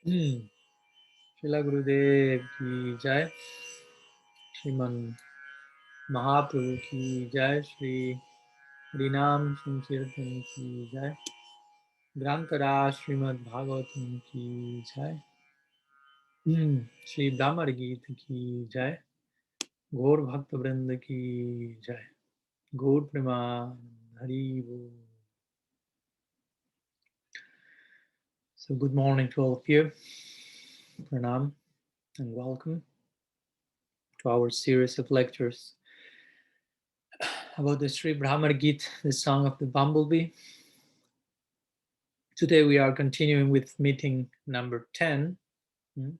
Hmm. Srila Gurudev ki jai, Shriman Mahaprabhu ki jai, Shri Harinam Sankirtan ki jai, Grantara Srimad-Bhagavatam ki jai, Shri Bhramara-gita ki jai, Gaur Bhakta Vrinda ki jai, Gaur Preman Hari Bol. So good morning to all of you. Pranam and welcome to our series of lectures about the Sri Bhramara-gita, the song of the Bumblebee. Today we are continuing with meeting number 10, and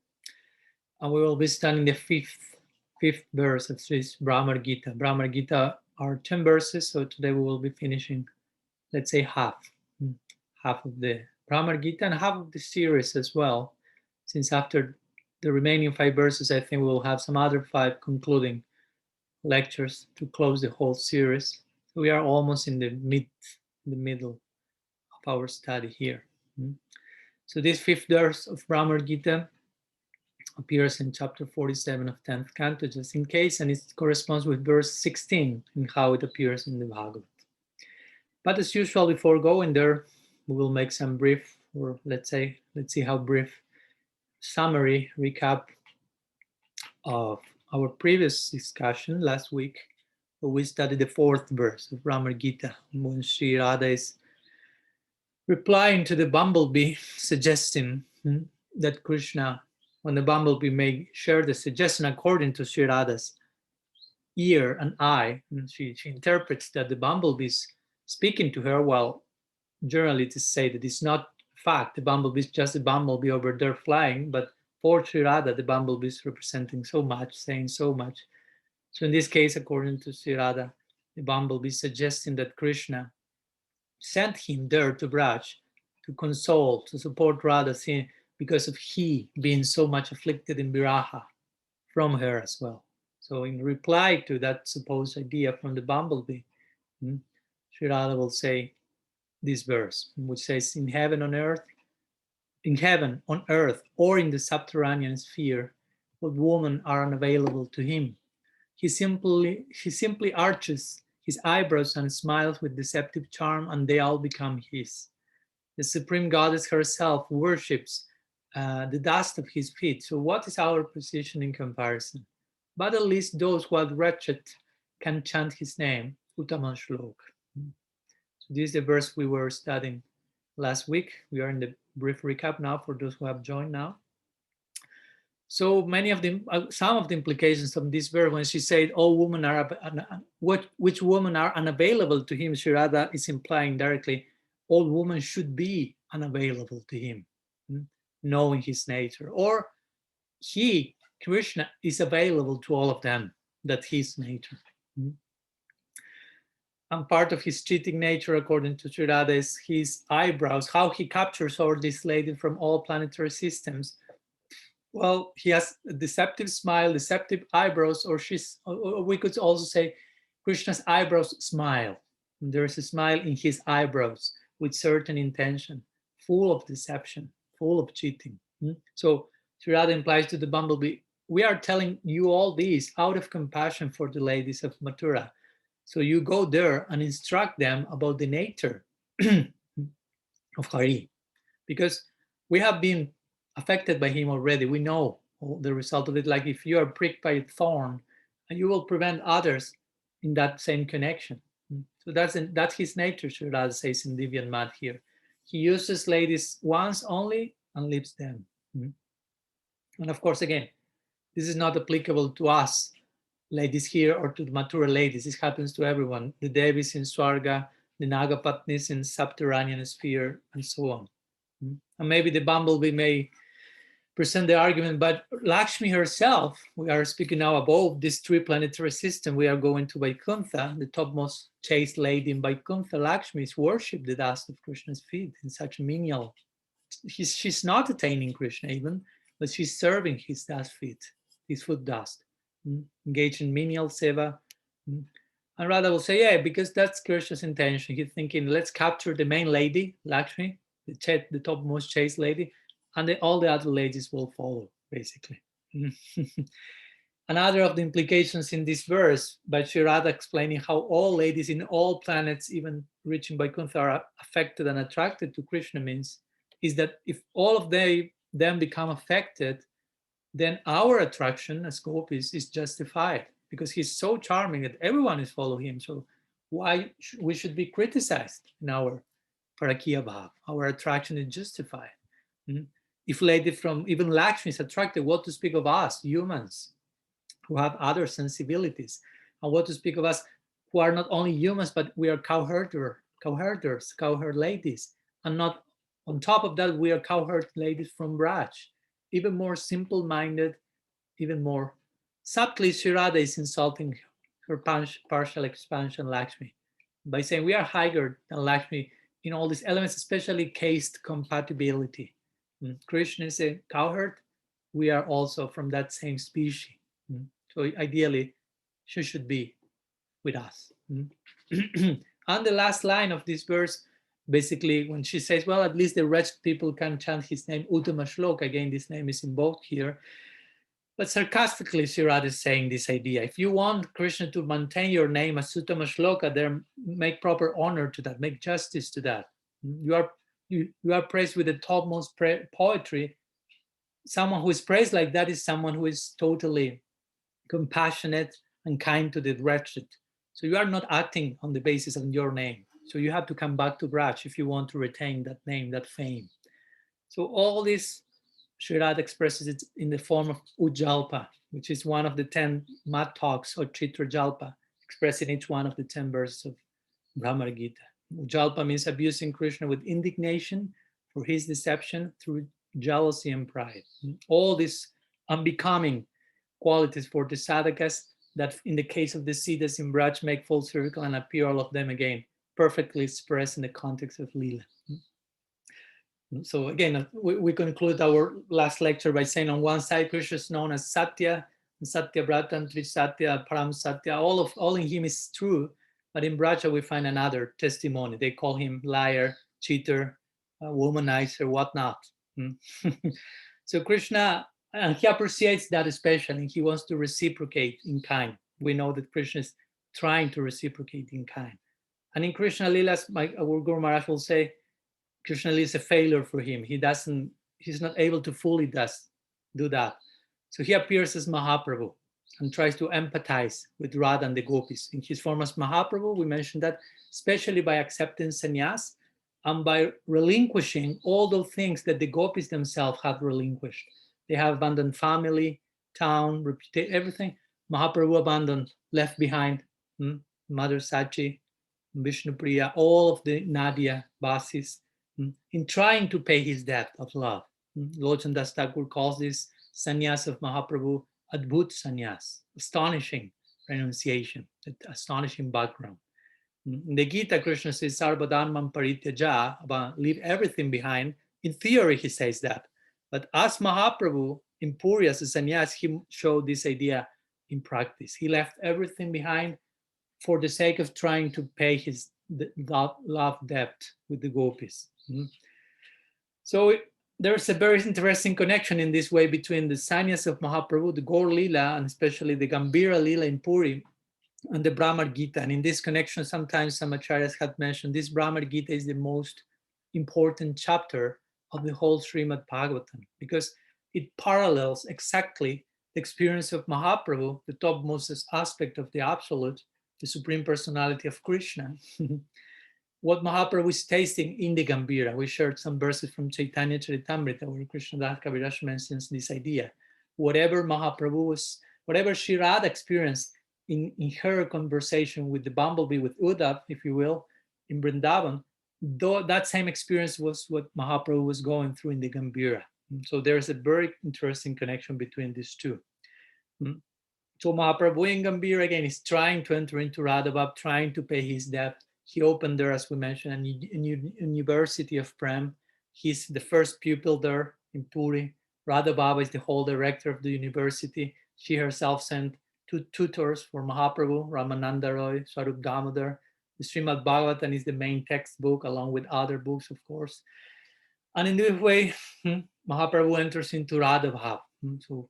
we will be studying the fifth verse of this Bhramara-gita. Bhramara-gita are 10 verses, so today we will be finishing, let's say, half of the Bhramara-gita and half of the series as well, since after the remaining 5 verses, I think we will have some other 5 concluding lectures to close the whole series. So we are almost in the middle of our study here. So this 5th verse of Bhramara-gita appears in chapter 47 of 10th Canto, just in case, and it corresponds with verse 16 in how it appears in the Bhagavad. But as usual, before going there, we will make some brief, or let's see how brief summary recap of our previous discussion last week, where we studied the 4th verse of Bhramara-gita, when Sri Radha is replying to the bumblebee, suggesting that Krishna, when the bumblebee may share the suggestion according to Sri Radha's ear and eye, and she interprets that the bumblebee is speaking to her, while journalists say that it's not fact, the bumblebee is just a bumblebee over there flying, but for Sri Radha, the bumblebee is representing so much, saying so much. So in this case, according to Sri Radha, the bumblebee is suggesting that Krishna sent him there to Braj to console, to support Radha, because of he being so much afflicted in viraha from her as well. So in reply to that supposed idea from the bumblebee, Sri Radha will say this verse, which says, in heaven, on earth, or in the subterranean sphere, what women are unavailable to him. He simply arches his eyebrows and smiles with deceptive charm, and they all become his. The Supreme Goddess herself worships the dust of his feet. So what is our position in comparison? But at least those who are wretched can chant his name, Uttama Shlok. So this is the verse we were studying last week. We are in the brief recap now for those who have joined now. So many of them, some of the implications of this verse, when she said, "All women are, which women are unavailable to him," Sri Radha is implying directly, all women should be unavailable to him, knowing his nature. Or he, Krishna, is available to all of them, that's his nature. And part of his cheating nature, according to Sri Radha, is his eyebrows, how he captures all these ladies from all planetary systems. Well, he has a deceptive smile, deceptive eyebrows, or we could also say Krishna's eyebrows smile. And there is a smile in his eyebrows with certain intention, full of deception, full of cheating. So Sri Radha implies to the bumblebee, we are telling you all these out of compassion for the ladies of Mathura. So you go there and instruct them about the nature of Hari, because we have been affected by him already. We know the result of it. Like if you are pricked by a thorn, and you will prevent others in that same connection. So that's his nature, Sri Radha says in Divyan Mad here. He uses ladies once only and leaves them. And of course, again, this is not applicable to us ladies here or to the Mathura ladies. This happens to everyone. The Devis in Swarga, the Nagapatnis in subterranean sphere, and so on. And maybe the bumblebee may present the argument, but Lakshmi herself, we are speaking now above this 3 planetary system, we are going to Vaikuntha, the topmost chaste lady in Vaikuntha. Lakshmi is worshipped the dust of Krishna's feet in such menial. She's not attaining Krishna even, but she's serving his dust feet, his foot dust, engaged in menial seva. And Radha will say, yeah, because that's Krishna's intention. He's thinking, let's capture the main lady, Lakshmi, the topmost chaste lady, and all the other ladies will follow, basically. Another of the implications in this verse by Sri Radha explaining how all ladies in all planets, even reaching Vaikuntha, are affected and attracted to Krishna means is that if all of them become affected, then our attraction as gopis is justified because he's so charming that everyone is following him. So why we should be criticized in our parakiya bhav? Our attraction is justified. If lady from even Lakshmi is attracted, what to speak of us, humans, who have other sensibilities? And what to speak of us who are not only humans, but we are cowherd ladies. And not on top of that, we are cowherd ladies from Braj. Even more simple-minded, even more subtly, Sri Radha is insulting her partial expansion Lakshmi by saying we are higher than Lakshmi in all these elements, especially caste compatibility. Krishna is a cowherd. We are also from that same species. So ideally, she should be with us. And the last line of this verse, basically, when she says, well, at least the wretched people can chant his name, Uttama Shloka. Again, this name is invoked here. But sarcastically, Sri Radha is saying this idea. If you want Krishna to maintain your name as Uttama Shloka, then make proper honor to that, make justice to that. You are praised with the topmost poetry. Someone who is praised like that is someone who is totally compassionate and kind to the wretched. So you are not acting on the basis of your name. So you have to come back to Braj if you want to retain that name, that fame. So all this, Sri Radha expresses it in the form of Ujalpa, which is one of the 10 mat talks or Chitra Jalpa, expressing each one of the 10 verses of Bhramara Gītā. Ujalpa means abusing Krishna with indignation for his deception through jealousy and pride. All these unbecoming qualities for the sadhakas that in the case of the siddhas in Braj make full circle and appear all of them again, perfectly expressed in the context of Lila. So again, we conclude our last lecture by saying on one side, Krishna is known as Satya, Satya Brata, and Trisatya, Param Satya. All in him is true, but in Braja we find another testimony. They call him liar, cheater, womanizer, whatnot. So Krishna, and he appreciates that especially. He wants to reciprocate in kind. We know that Krishna is trying to reciprocate in kind. And in Krishna Lilas, our Guru Maharaj will say, Krishna Lila is a failure for him. He's not able to fully do that. So he appears as Mahaprabhu and tries to empathize with Radha and the gopis. In his form as Mahaprabhu, we mentioned that, especially by accepting sannyas and by relinquishing all those things that the gopis themselves have relinquished. They have abandoned family, town, reputation, everything. Mahaprabhu abandoned, left behind Mother Sachi, Vishnupriya, all of the Nadia, Basis, in trying to pay his debt of love. Lord Chandas Thakur calls this sannyas of Mahaprabhu Adbhut sannyas, astonishing renunciation, astonishing background. In the Gita, Krishna says, Sarvadharmam parityaja, about leave everything behind. In theory, he says that. But as Mahaprabhu, in Puri, as a sannyas, he showed this idea in practice. He left everything behind for the sake of trying to pay his love debt with the gopis. So there's a very interesting connection in this way between the sannyas of Mahaprabhu, the Gaur Lila, and especially the Gambhira Lila in Puri, and the Bhramara Gītā. And in this connection, sometimes some acharyas have mentioned this Bhramara Gītā is the most important chapter of the whole Srimad-Bhagavatam, because it parallels exactly the experience of Mahaprabhu, the topmost aspect of the Absolute, the Supreme Personality of Krishna. What Mahaprabhu is tasting in the Gambhira. We shared some verses from Chaitanya Charitamrita where Krishna Das Kaviraj mentions this idea. Whatever Mahaprabhu was, whatever Sri Radha experienced in her conversation with the bumblebee, with Uddhav, if you will, in Vrindavan, though that same experience was what Mahaprabhu was going through in the Gambhira. So there's a very interesting connection between these two. So Mahaprabhu in Gambhira, again, is trying to enter into Radhabhav, trying to pay his debt. He opened there, as we mentioned, a University of Prem. He's the first pupil there in Puri. Radha Baba is the whole director of the university. She herself sent 2 tutors for Mahaprabhu, Ramananda Roy, Swarup Damodar. The Srimad-Bhagavatam is the main textbook, along with other books, of course. And in this way, Mahaprabhu enters into Radha Bhav. So,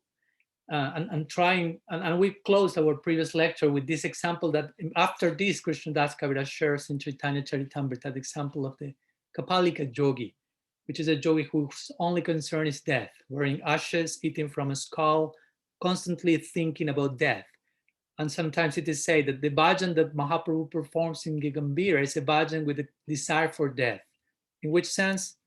and trying, and we closed our previous lecture with this example that after this, Krishna Das Kaviraj shares in Chaitanya Charitamrita the example of the Kapalika yogi, which is a yogi whose only concern is death, wearing ashes, eating from a skull, constantly thinking about death. And sometimes it is said that the bhajan that Mahaprabhu performs in Gigambira is a bhajan with a desire for death. In which sense,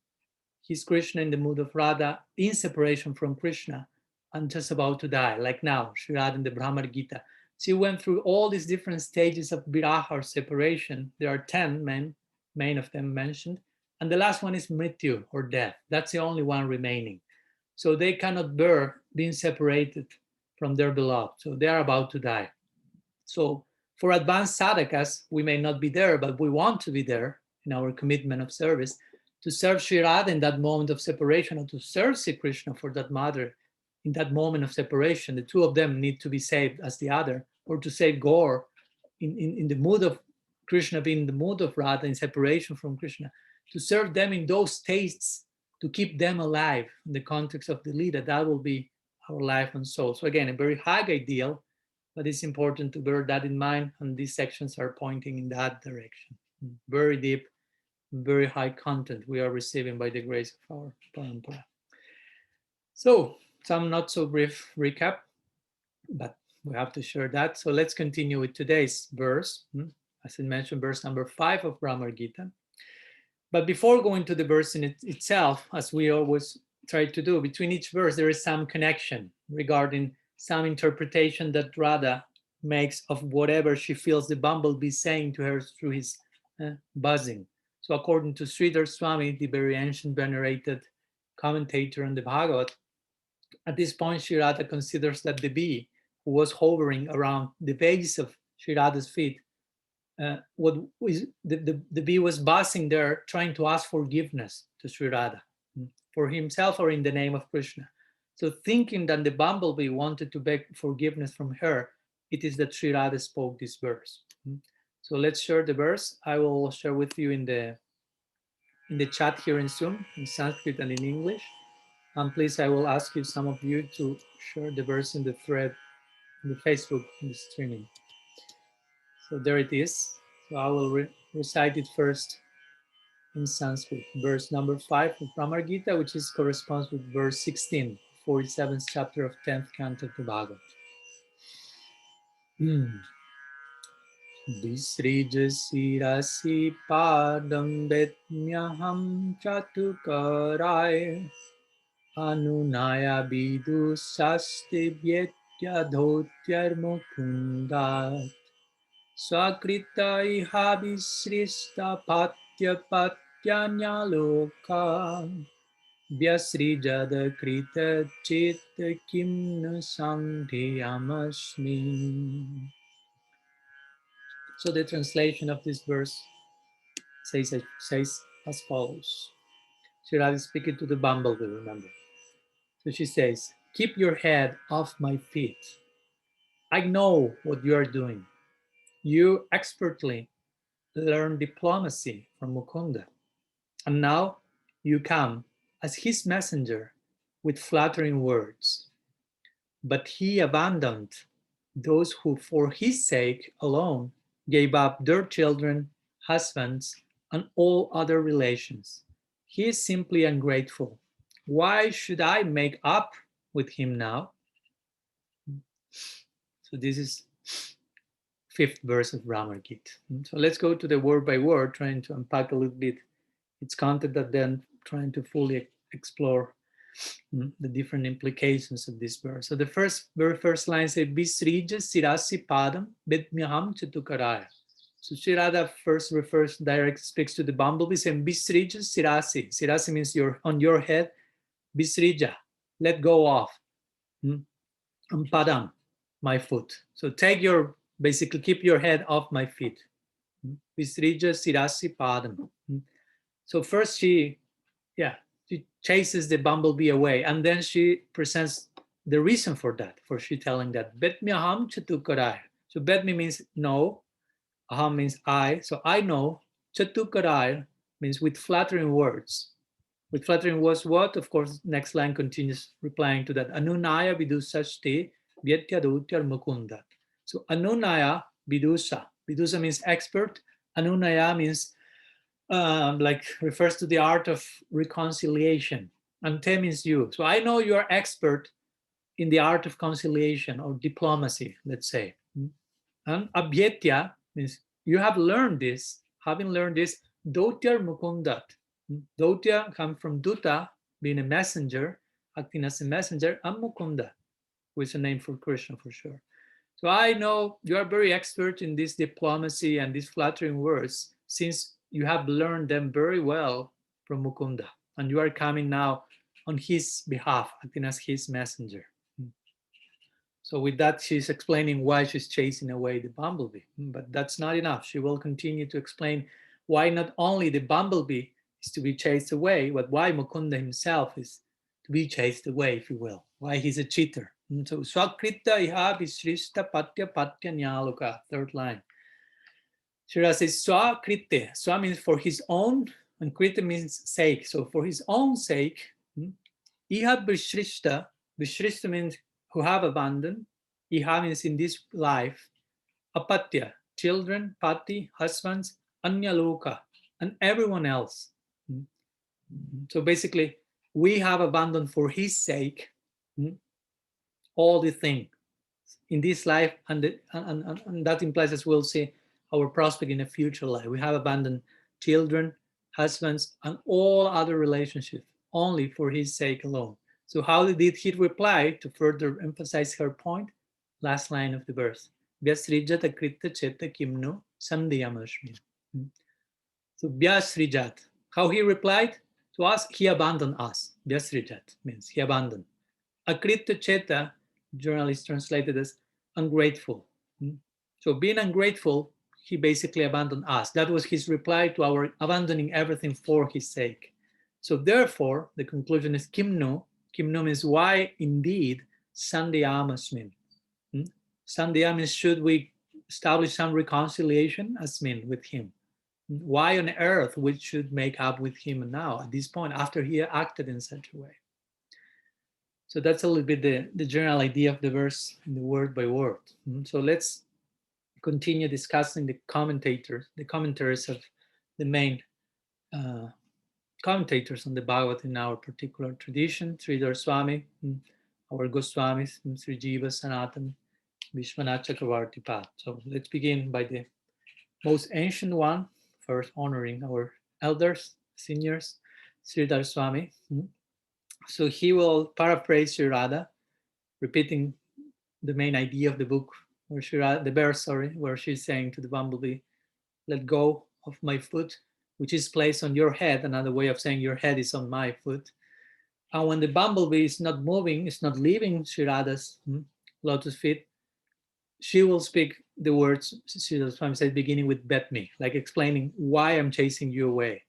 he's Krishna in the mood of Radha, in separation from Krishna, and just about to die, like now, Sri Radha in the Bhramara-gita. She went through all these different stages of viraha or separation. There are 10 main of them mentioned. And the last one is mrityu or death. That's the only one remaining. So they cannot bear being separated from their beloved. So they are about to die. So for advanced sadhakas, we may not be there, but we want to be there in our commitment of service to serve Sri Radha in that moment of separation, or to serve Sri Krishna for that matter in that moment of separation. The two of them need to be saved as the other, or to save Gaur in the mood of Krishna, being in the mood of Radha in separation from Krishna, to serve them in those states, to keep them alive in the context of the Lila. That will be our life and soul. So again, a very high ideal, but it's important to bear that in mind, and these sections are pointing in that direction. Very deep, very high content we are receiving by the grace of our Parampara. So, some not so brief recap, but we have to share that. So let's continue with today's verse. As I mentioned, verse number 5 of Bhramara Gītā. But before going to the verse in itself, as we always try to do, between each verse there is some connection regarding some interpretation that Radha makes of whatever she feels the bumblebee saying to her through his buzzing. So according to Sridhar Swami, the very ancient venerated commentator on the Bhagavad, at this point Sri Radha considers that the bee who was hovering around the base of Sri Radha's feet, the bee was buzzing there trying to ask forgiveness to Sri Radha for himself or in the name of Krishna. So thinking that the bumblebee wanted to beg forgiveness from her, it is that Sri Radha spoke this verse. So let's share the verse. I will share with you in the chat here in Zoom, in Sanskrit and in English. And please, I will ask you, some of you, to share the verse in the thread, in the Facebook, in the streaming. So there it is. So I will recite it first in Sanskrit. Verse number 5 of Bhramara Gītā, which corresponds with verse 16, 47th chapter of 10th Canto of the Bhagavad. Visrijasirasi padam betmyaham chatukarai anunaya vidu sasti vyetya dhotyar mukundat swakrita iha visrista patya patyanyaloka vyasrijada krita chitta kimna sanghiyamasmi. So the translation of this verse says as follows. Sri Radha is speaking to the bumblebee, remember. So she says, keep your head off my feet. I know what you are doing. You expertly learn diplomacy from Mukunda. And now you come as his messenger with flattering words. But he abandoned those who for his sake alone gave up their children, husbands, and all other relations. He is simply ungrateful. Why should I make up with him now? So this is 5th verse of Bhramara Gītā. So let's go to the word by word, trying to unpack a little bit its content, and then trying to fully explore the different implications of this verse. So the very first line says, Visrija sirasi padam bedmyaham chatukaraya. So Sri Radha first speaks to the bumblebee, saying, Visrija sirasi. Sirasi means on your head. Visrija, let go of. Padam, my foot. So basically keep your head off my feet. Visrija sirasi padam. So first she chases the bumblebee away, and then she presents the reason for that, for she telling that, Betmi aham chatukarai. So Betmi means no, aham means I, so I know, chatukarai means with flattering words. With flattering words, what? Of course, next line continues replying to that. Anunaya vidusashte vyatya dautyar mukundat. So anunaya vidusa. Vidusa means expert. Anunaya means like refers to the art of reconciliation. Ante means you. So I know you are expert in the art of conciliation or diplomacy, let's say. And abhyetya means you have learned this. Having learned this, dotyar mukundat. Dotya comes from duta, being a messenger, acting as a messenger, and mukunda, which is a name for Krishna for sure. So I know you are very expert in this diplomacy and these flattering words, since you have learned them very well from Mukunda, and you are coming now on his behalf, acting as his messenger. So with that, she's explaining why she's chasing away the bumblebee. But that's not enough. She will continue to explain why not only the bumblebee is to be chased away, but why Mukunda himself is to be chased away, if you will. Why he's a cheater. So Swakrita iha vishrishta patya patya nyaluka, third line. Shira says Swakrite. Swa means for his own, and Krita means sake. So for his own sake, iha vishrishta. Vishrishta means who have abandoned. Iha means in this life. Apatya, children, pati, husbands, Antya-lila, and everyone else. So basically, we have abandoned for his sake all the things in this life, and that implies, as we'll see, our prospect in a future life. We have abandoned children, husbands, and all other relationships only for his sake alone. So how did he reply to further emphasize her point? Last line of the verse. Vyasrijata krita cheta kimno sandhyamashmi. So Vyasrijat, how he replied to us, he abandoned us. Vyasrijat means he abandoned. Akrita cheta, journalists translated as ungrateful. So being ungrateful, he basically abandoned us. That was his reply to our abandoning everything for his sake. So therefore, the conclusion is kimno. Kimno means why indeed sandhyamasmin. Sandhya means should we establish some reconciliation asmin with him. Why on earth we should make up with him now at this point after he acted in such a way. So that's a little bit the general idea of the verse in the word by word. So let's continue discussing the commentaries of the main commentators on the Bhagavatam in our particular tradition, Sridhar Swami, our Goswamis, Sri Jiva Sanatan, Vishwanath Chakravarti Path. So let's begin by the most ancient one, first honoring our elders, seniors, Sridhar Swami. So he will paraphrase Sri Radha, repeating the main idea of the book, where the verse, where she's saying to the bumblebee, let go of my foot, which is placed on your head. Another way of saying your head is on my foot. And when the bumblebee is not moving, it's not leaving Sri Radha's lotus feet, she will speak the words, Sridhar Swami said, beginning with bet me, like explaining why I'm chasing you away.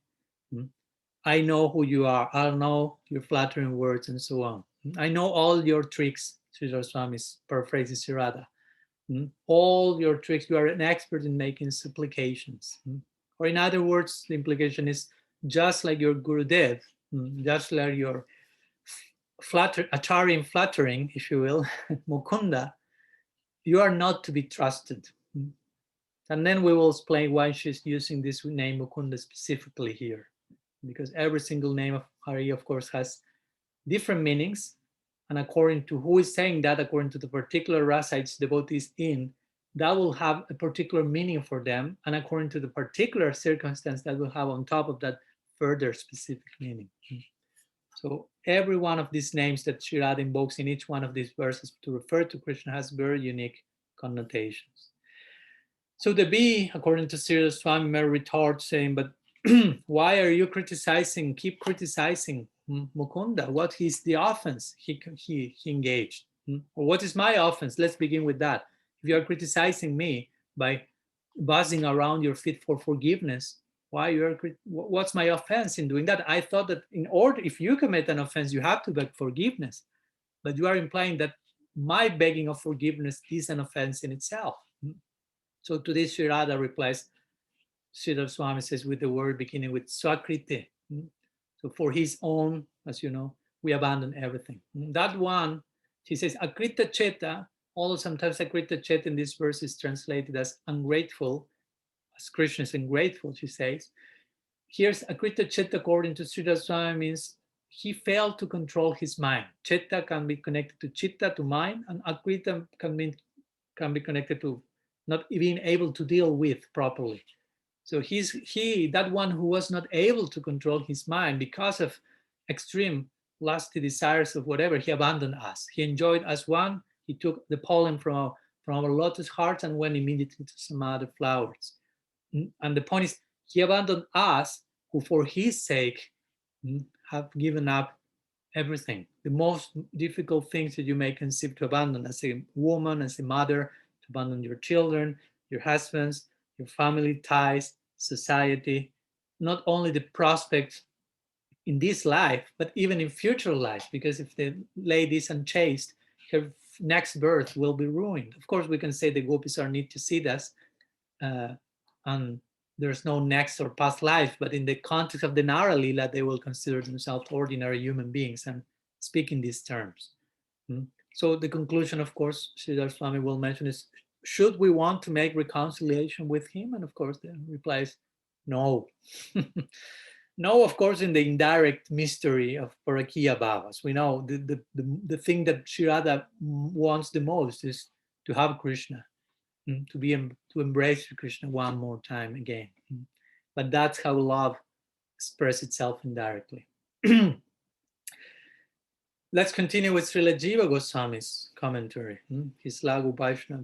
I know who you are. I know your flattering words and so on. I know all your tricks, Sridhar Swami's paraphrases Sri Radha. All your tricks, you are an expert in making supplications. Or in other words, the implication is just like your Gurudev, just like your flattering, if you will, Mukunda, you are not to be trusted. And then we will explain why she's using this name Mukunda specifically here. Because every single name of Hari, of course, has different meanings. And according to who is saying that, according to the particular rasa its devotees in, that will have a particular meaning for them. And according to the particular circumstance, that will have on top of that further specific meaning. So every one of these names that Sri Radha invokes in each one of these verses to refer to Krishna has very unique connotations. So the bee, according to Sridhar Swami, may retort saying, but why are you criticizing, keep criticizing Mukunda? What is the offense he engaged? Or what is my offense? Let's begin with that. If you are criticizing me by buzzing around your feet for forgiveness, what's my offense in doing that? I thought that in order, if you commit an offense, you have to beg forgiveness. But you are implying that my begging of forgiveness is an offense in itself. So to this, Sri Radha replies, Sridhar Swami says, with the word beginning with Swakrite. So for his own, as you know, we abandon everything. That one, she says, akrita cheta, although sometimes akrita cheta in this verse is translated as ungrateful, as Krishna is ungrateful, she says. Here's akrita cheta according to Sridhar Swami means he failed to control his mind. Chitta can be connected to chitta, to mind, and akrita can be connected to not being able to deal with properly. So that one who was not able to control his mind because of extreme lusty desires of whatever, he abandoned us. He enjoyed us one, he took the pollen from our lotus hearts and went immediately to some other flowers. And the point is, he abandoned us who for his sake have given up everything. The most difficult things that you may conceive to abandon as a woman, as a mother, to abandon your children, your husbands, your family ties, society, not only the prospects in this life, but even in future life, because if the lady is unchaste, her next birth will be ruined. Of course, we can say the gopis are need to see this, and there's no next or past life, but in the context of the Antya-lila, they will consider themselves ordinary human beings and speak in these terms. So the conclusion, of course, Sridhar Swami will mention is, should we want to make reconciliation with him? And of course, the reply is no. No, of course, in the indirect mystery of Parakiya Bhavas. We know the thing that Sri Radha wants the most is to have Krishna, to embrace Krishna one more time again. But that's how love expresses itself indirectly. Let's continue with Srila Jiva Goswami's commentary, his Lagu Vaishnava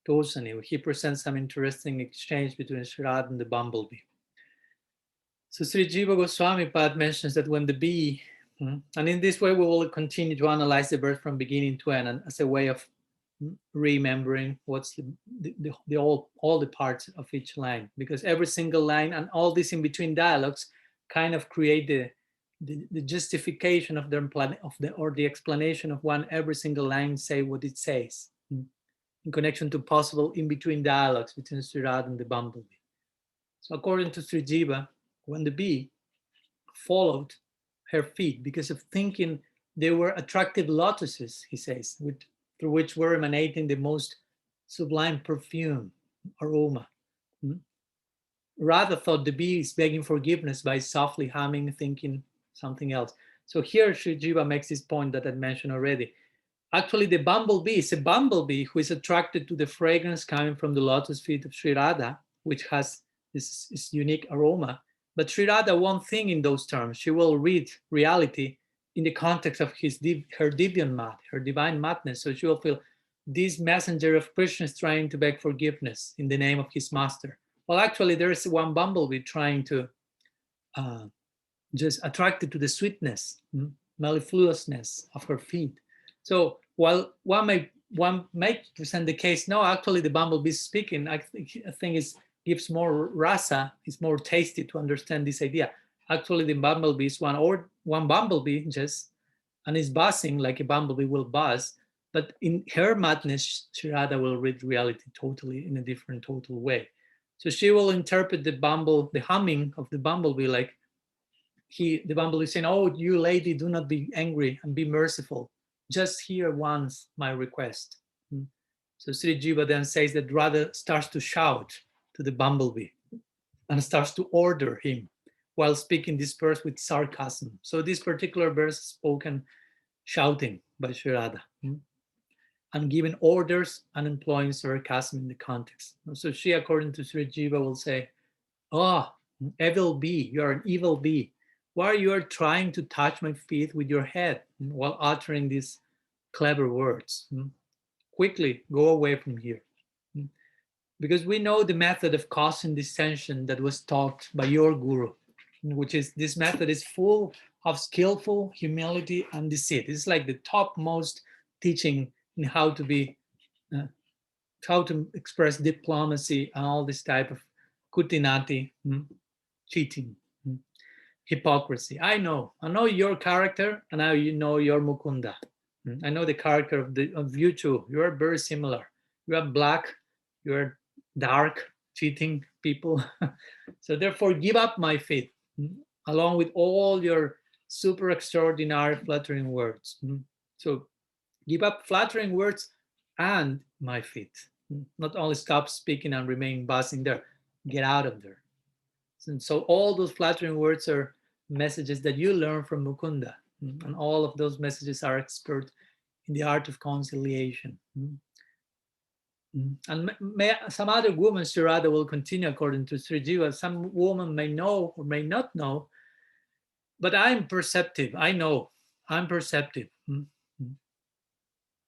Tosani. He presents some interesting exchange between Sri Radha and the bumblebee. So Sri Jiva Goswami Pad mentions that when the bee, and in this way we will continue to analyze the verse from beginning to end, and as a way of remembering what's all the parts of each line, because every single line and all these in between dialogues kind of create the justification of the explanation of every single line say what it says in connection to possible in between dialogues between Sri Radha and the bumblebee. So according to Sri Jiva, when the bee followed her feet because of thinking they were attractive lotuses, he says, through which were emanating the most sublime perfume, aroma. Radha thought the bee is begging forgiveness by softly humming, thinking something else. So here Sri Jiva makes this point that I mentioned already. Actually, the bumblebee is a bumblebee who is attracted to the fragrance coming from the lotus feet of Sri Radha, which has this unique aroma. But Sri Radha won't think in those terms. She will read reality in the context of her divine madness. So she will feel this messenger of Krishna is trying to beg forgiveness in the name of his master. Well, actually, there is one bumblebee trying to just attracted to the sweetness, mellifluousness of her feet. So while one may present the case, no, actually the bumblebee is speaking, I think it gives more rasa, it's more tasty to understand this idea. Actually, the bumblebee is one bumblebee just, and is buzzing like a bumblebee will buzz, but in her madness, Sri Radha will read reality totally in a different, total way. So she will interpret the humming of the bumblebee like the bumblebee saying, "Oh, you lady, do not be angry and be merciful. Just hear once my request." So Sri Jiva then says that Radha starts to shout to the bumblebee and starts to order him while speaking this verse with sarcasm. So this particular verse is spoken shouting by Sri Radha and giving orders and employing sarcasm in the context. So she, according to Sri Jiva, will say, "Oh, evil bee, you are an evil bee. Why you are trying to touch my feet with your head while uttering these clever words? Quickly go away from here." Because we know the method of causing dissension that was taught by your guru, which is this method is full of skillful humility and deceit. It's like the topmost teaching in how to express diplomacy and all this type of kutinati, cheating, hypocrisy. I know your character, and now you know your Mukunda. I know the character of you two. You are very similar. You are black, you are dark, cheating people. So therefore, give up my faith, along with all your super extraordinary flattering words. So give up flattering words and my feet. Not only stop speaking and remain buzzing there, get out of there. And so all those flattering words are messages that you learn from Mukunda. And all of those messages are expert in the art of conciliation. And some other women, Sri Radha will continue according to Sri Jiva. Some women may know or may not know, but I'm perceptive. I know. I'm perceptive.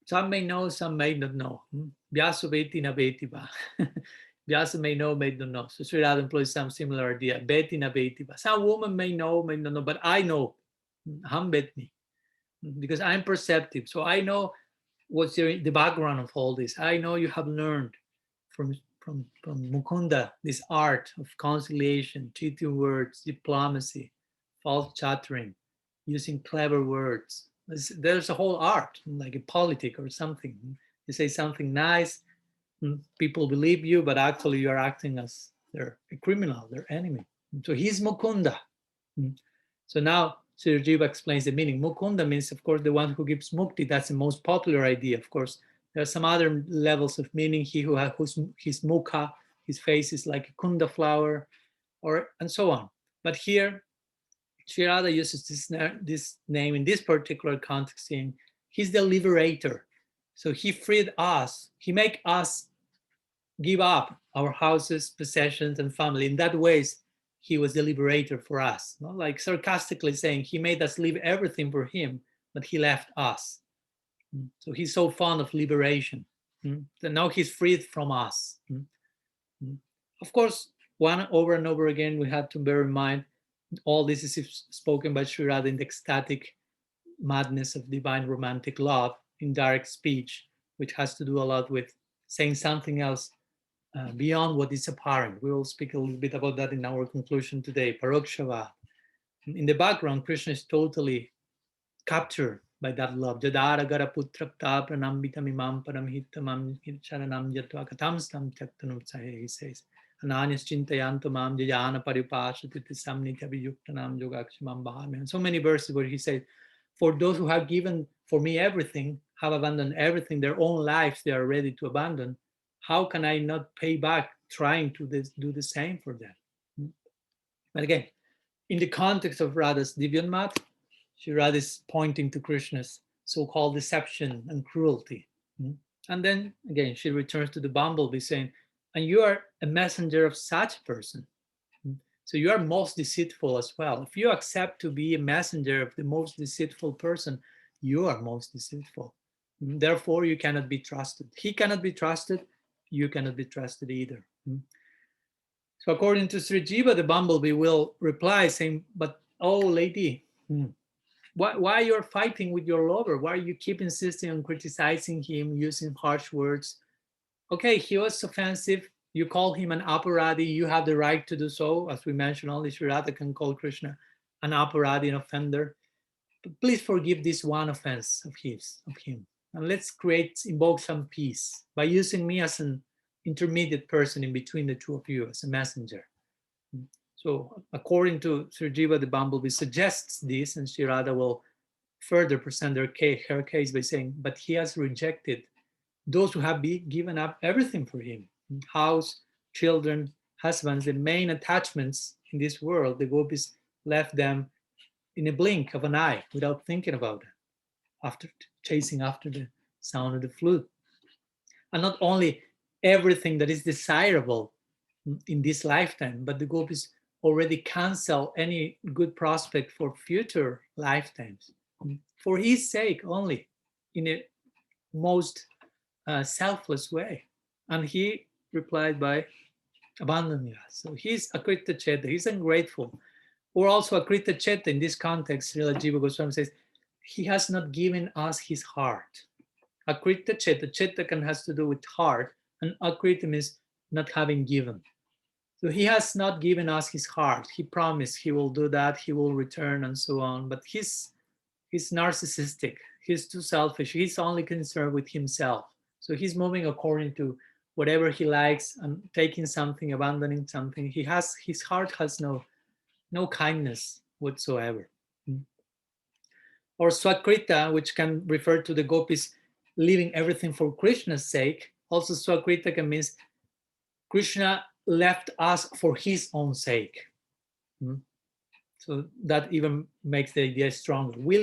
Some may know, some may not know. Vyasa beti na beti ba. Vyasa may know, may not know. So Sri Radha employs some similar idea. Beti na beti ba. Some women may know, may not know, but I know. Ham betni. Because I'm perceptive. So I know what's the background of all this. I know you have learned from Mukunda this art of conciliation, cheating words, diplomacy, false chattering, using clever words. There's a whole art, like a politic or something. You say something nice, people believe you, but actually you're acting as they're a criminal, their enemy. So he's Mukunda. So now Sri Jiva explains the meaning. Mukunda means, of course, the one who gives mukti. That's the most popular idea. Of course, there are some other levels of meaning. He who has his mukha, his face is like a kunda flower, and so on. But here, Sri Radha uses this name in this particular context, saying he's the liberator. So he freed us. He made us give up our houses, possessions, and family. In that ways, he was the liberator for us. Like sarcastically saying, he made us leave everything for him, but he left us. So he's so fond of liberation. That now he's freed from us. Of course, over and over again, we have to bear in mind, all this is spoken by Sri Radha in the ecstatic madness of divine romantic love, in direct speech, which has to do a lot with saying something else beyond what is apparent. We will speak a little bit about that in our conclusion today. Parokshava. In the background, Krishna is totally captured by that love. Jadara gara putrapta pranambitam imam paramhitamam charanam yatva katamstam tyaktanutsahe, he says. Ananyas chintayantamam jayana paripashatiti samnitya viyuktanam yogakshamam bahami. And so many verses where he says, for those who have given for me everything, have abandoned everything, their own lives they are ready to abandon, how can I not pay back trying to do the same for them? But again, in the context of Radha's Divyanmat, Sri Radha is pointing to Krishna's so-called deception and cruelty. And then again, she returns to the bumblebee saying, and you are a messenger of such a person. So you are most deceitful as well. If you accept to be a messenger of the most deceitful person, you are most deceitful. Therefore, you cannot be trusted. He cannot be trusted. You cannot be trusted either. So according to Sri Jiva, the bumblebee will reply saying, but oh lady, why you're fighting with your lover? Why you keep insisting on criticizing him, using harsh words? Okay, he was offensive. You call him an aparadi. You have the right to do so. As we mentioned, only Sri Radha can call Krishna an aparadi, an offender. But please forgive this one offense of him. And let's invoke some peace by using me as an intermediate person in between the two of you, as a messenger. So according to Sri Jiva, the bumblebee suggests this, and Sri Radha will further present her case by saying, but he has rejected those who have given up everything for him, house, children, husbands, the main attachments in this world. The gopis left them in a blink of an eye without thinking about it, after chasing after the sound of the flute. And not only everything that is desirable in this lifetime, but the gopis already cancel any good prospect for future lifetimes for his sake only, in a most selfless way. And he replied by abandoning us. So he's akrita cheta, he's ungrateful. Or also akrita cheta in this context, Srila Jiva Goswami says, he has not given us his heart. Akrita cheta, cheta has to do with heart, and akrita means not having given. So he has not given us his heart. He promised he will do that, he will return, and so on. But he's narcissistic. He's too selfish. He's only concerned with himself. So he's moving according to whatever he likes and taking something, abandoning something. His heart has no kindness whatsoever. or Swakrita, which can refer to the gopis leaving everything for Krishna's sake. Also, Swakrita can mean Krishna left us for his own sake. So that even makes the idea stronger. We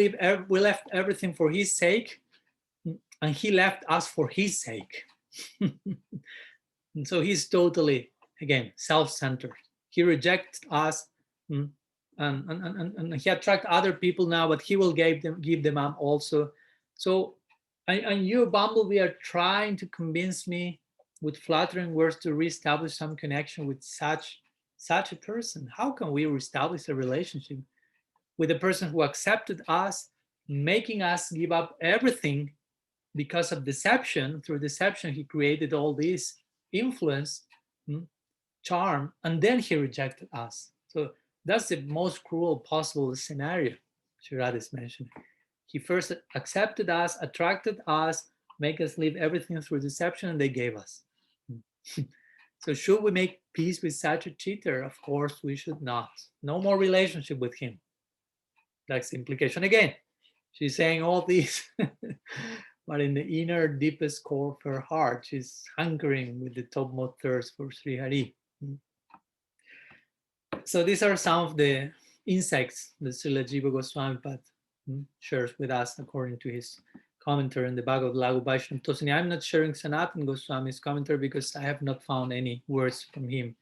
left everything for his sake, and he left us for his sake. And so he's totally, again, self-centered. He rejects us, and he attracts other people now, but he will give them up also. So, and you, Bumblebee, are trying to convince me with flattering words to reestablish some connection with such a person. How can we reestablish a relationship with a person who accepted us, making us give up everything because of deception? Through deception, he created all this influence, charm, and then he rejected us. So that's the most cruel possible scenario Sri Radha is mentioning. He first accepted us, attracted us, make us leave everything through deception, and they gave us. So should we make peace with such a cheater? Of course we should not. No more relationship with him. That's the implication. Again, she's saying all these, but in the inner deepest core of her heart, she's hankering with the topmost thirst for Sri Hari. So these are some of the insights that Srila Jiva Goswami shares with us according to his commentary in the Bhagavad Lagu Vaishnava Tosani. I'm not sharing Sanatana Goswami's commentary because I have not found any words from him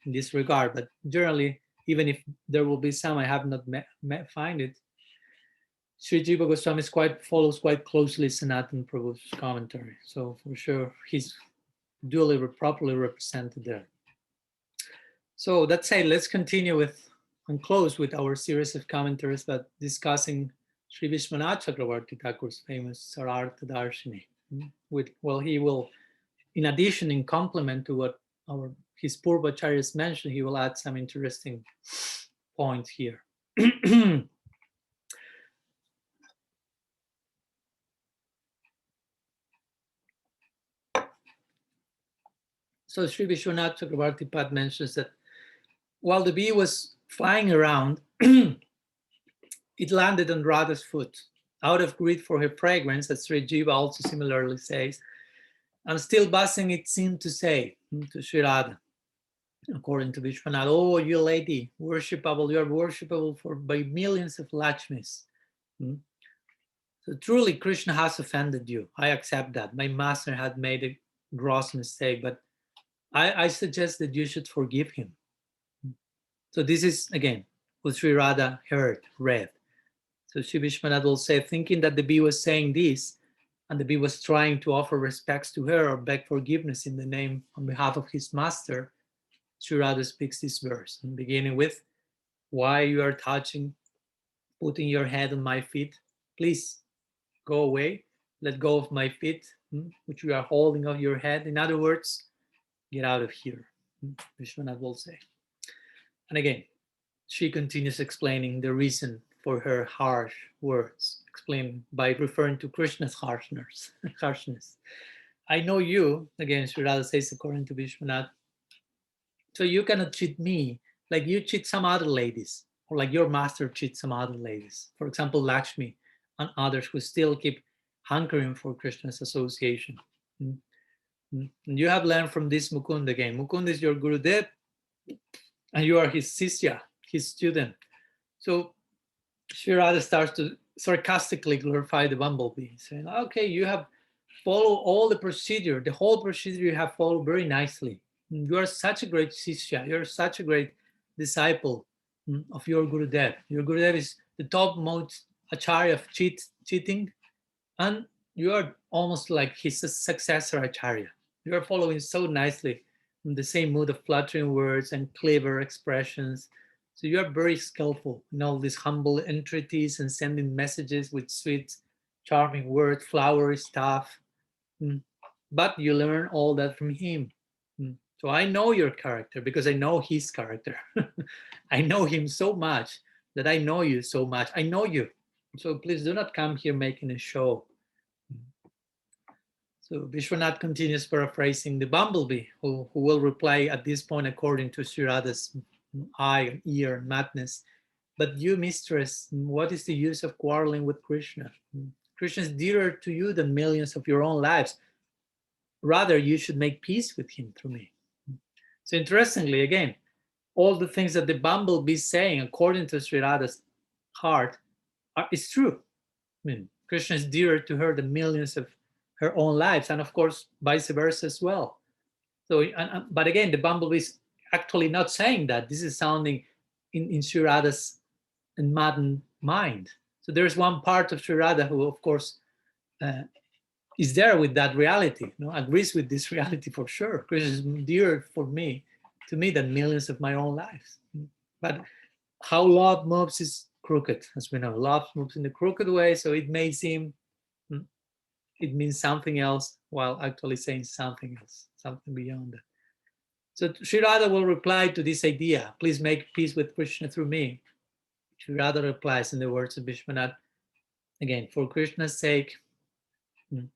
in this regard. But generally, even if there will be some, I have not find it. Sri Jiva Goswami follows quite closely Sanatana Prabhu's commentary. So for sure, he's duly, properly represented there. So that said, let's continue with and close with our series of commentaries about discussing Sri Vishwanath Chakravarti Thakur's famous Sarartha Darshini. He will, in addition, in complement to what his Purvacharyas mentioned, he will add some interesting points here. So Sri Vishwanath Chakravarti Pad mentions that while the bee was flying around, it landed on Radha's foot. Out of greed for her fragrance, as Sri Jiva also similarly says, and still buzzing, it seemed to say to Sri Radha, according to Vishwanath, oh, you lady, worshipable, you are worshipable by millions of Lakshmis. So truly, Krishna has offended you. I accept that. My master had made a gross mistake, but I suggest that you should forgive him. So this is, again, what Sri Radha read. So Sri Vishwanath will say, thinking that the bee was saying this, and the bee was trying to offer respects to her or beg forgiveness in the name on behalf of his master, Sri Radha speaks this verse, and beginning with, why you are putting your head on my feet, please go away, let go of my feet, which you are holding on your head. In other words, get out of here, Vishwanath will say. And again, she continues explaining the reason for her harsh words, explained by referring to Krishna's harshness. I know you, again, Sri Radha says according to Vishwanath, so you cannot cheat me like you cheat some other ladies, or like your master cheats some other ladies. For example, Lakshmi and others who still keep hankering for Krishna's association. And you have learned from this Mukund again. Mukund is your Gurudev, and you are his Sishya, his student. So Sri Radha starts to sarcastically glorify the bumblebee, saying, okay, you have followed all the procedure, the whole procedure you have followed very nicely. You are such a great Sishya, you're such a great disciple of your Gurudev. Your Gurudev is the topmost Acharya of cheating, and you are almost like his successor Acharya. You are following so nicely in the same mood of flattering words and clever expressions. So you are very skillful in all these humble entreaties and sending messages with sweet, charming words, flowery stuff. But you learn all that from him. So I know your character because I know his character. I know him so much that I know you so much. I know you. So please do not come here making a show. So Vishwanath continues paraphrasing the bumblebee, who will reply at this point according to Sri Radha's eye, ear, and madness. But you, mistress, what is the use of quarreling with Krishna? Krishna is dearer to you than millions of your own lives. Rather, you should make peace with him through me. So interestingly, again, all the things that the bumblebee is saying, according to Sri Radha's heart, is true. I mean, Krishna is dearer to her than millions of her own lives, and of course, vice versa as well. So, but again, the bumblebee is actually not saying that. This is sounding in Sri Radha's maddened mind. So there's one part of Sri Radha who, of course, is there with that reality, agrees with this reality for sure. Krishna is dearer to me than millions of my own lives. But how love moves is crooked, as we know. Love moves in the crooked way, so it may seem it means something else while actually saying something else, something beyond that. So Sri Radha will reply to this idea, please make peace with Krishna through me. Sri Radha replies in the words of Vishwanath, again, for Krishna's sake,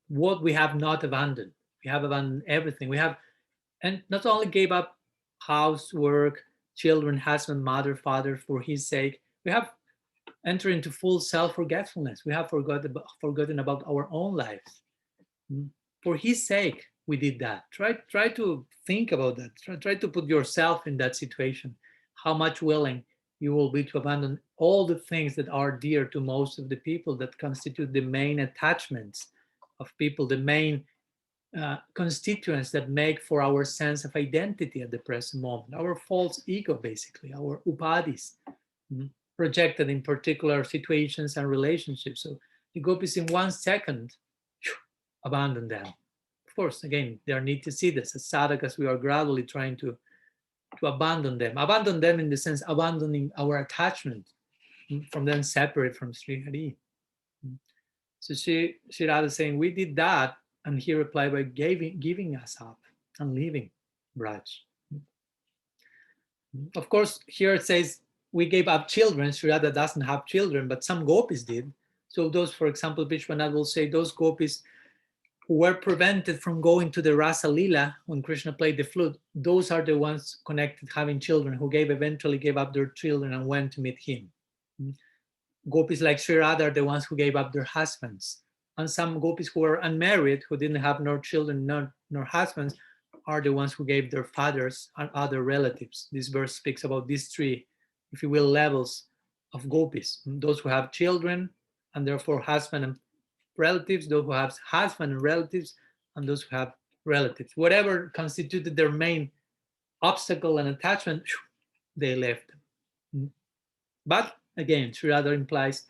what we have not abandoned. We have abandoned everything. We have, and not only gave up housework, children, husband, mother, father for his sake, we have entered into full self-forgetfulness. We have forgotten about our own lives. For his sake, we did that. Try to think about that. Try to put yourself in that situation. How much willing you will be to abandon all the things that are dear to most of the people, that constitute the main attachments of people, the main constituents that make for our sense of identity at the present moment, our false ego, basically, our upadhis, projected in particular situations and relationships. So the gopis in 1 second abandon them. Of course, again, there need to see this as sadhakas. We are gradually trying to abandon them in the sense abandoning our attachment from them, separate from Sri Hari. So Sri Radha is saying, we did that, and he replied by giving us up and leaving Braj. Of course, here it says we gave up children. Sri Radha doesn't have children, but some gopis did. So those, for example, Vishwanath will say, those gopis who were prevented from going to the Rasa-lila when Krishna played the flute, those are the ones connected having children, who eventually gave up their children and went to meet him. Gopis like Sri Radha are the ones who gave up their husbands. And some gopis who were unmarried, who didn't have nor children nor husbands, are the ones who gave their fathers and other relatives. This verse speaks about these 3, if you will, levels of gopis. Those who have children and therefore husband and relatives, those who have husband and relatives, and those who have relatives. Whatever constituted their main obstacle and attachment, they left them. But again, Sri Radha implies,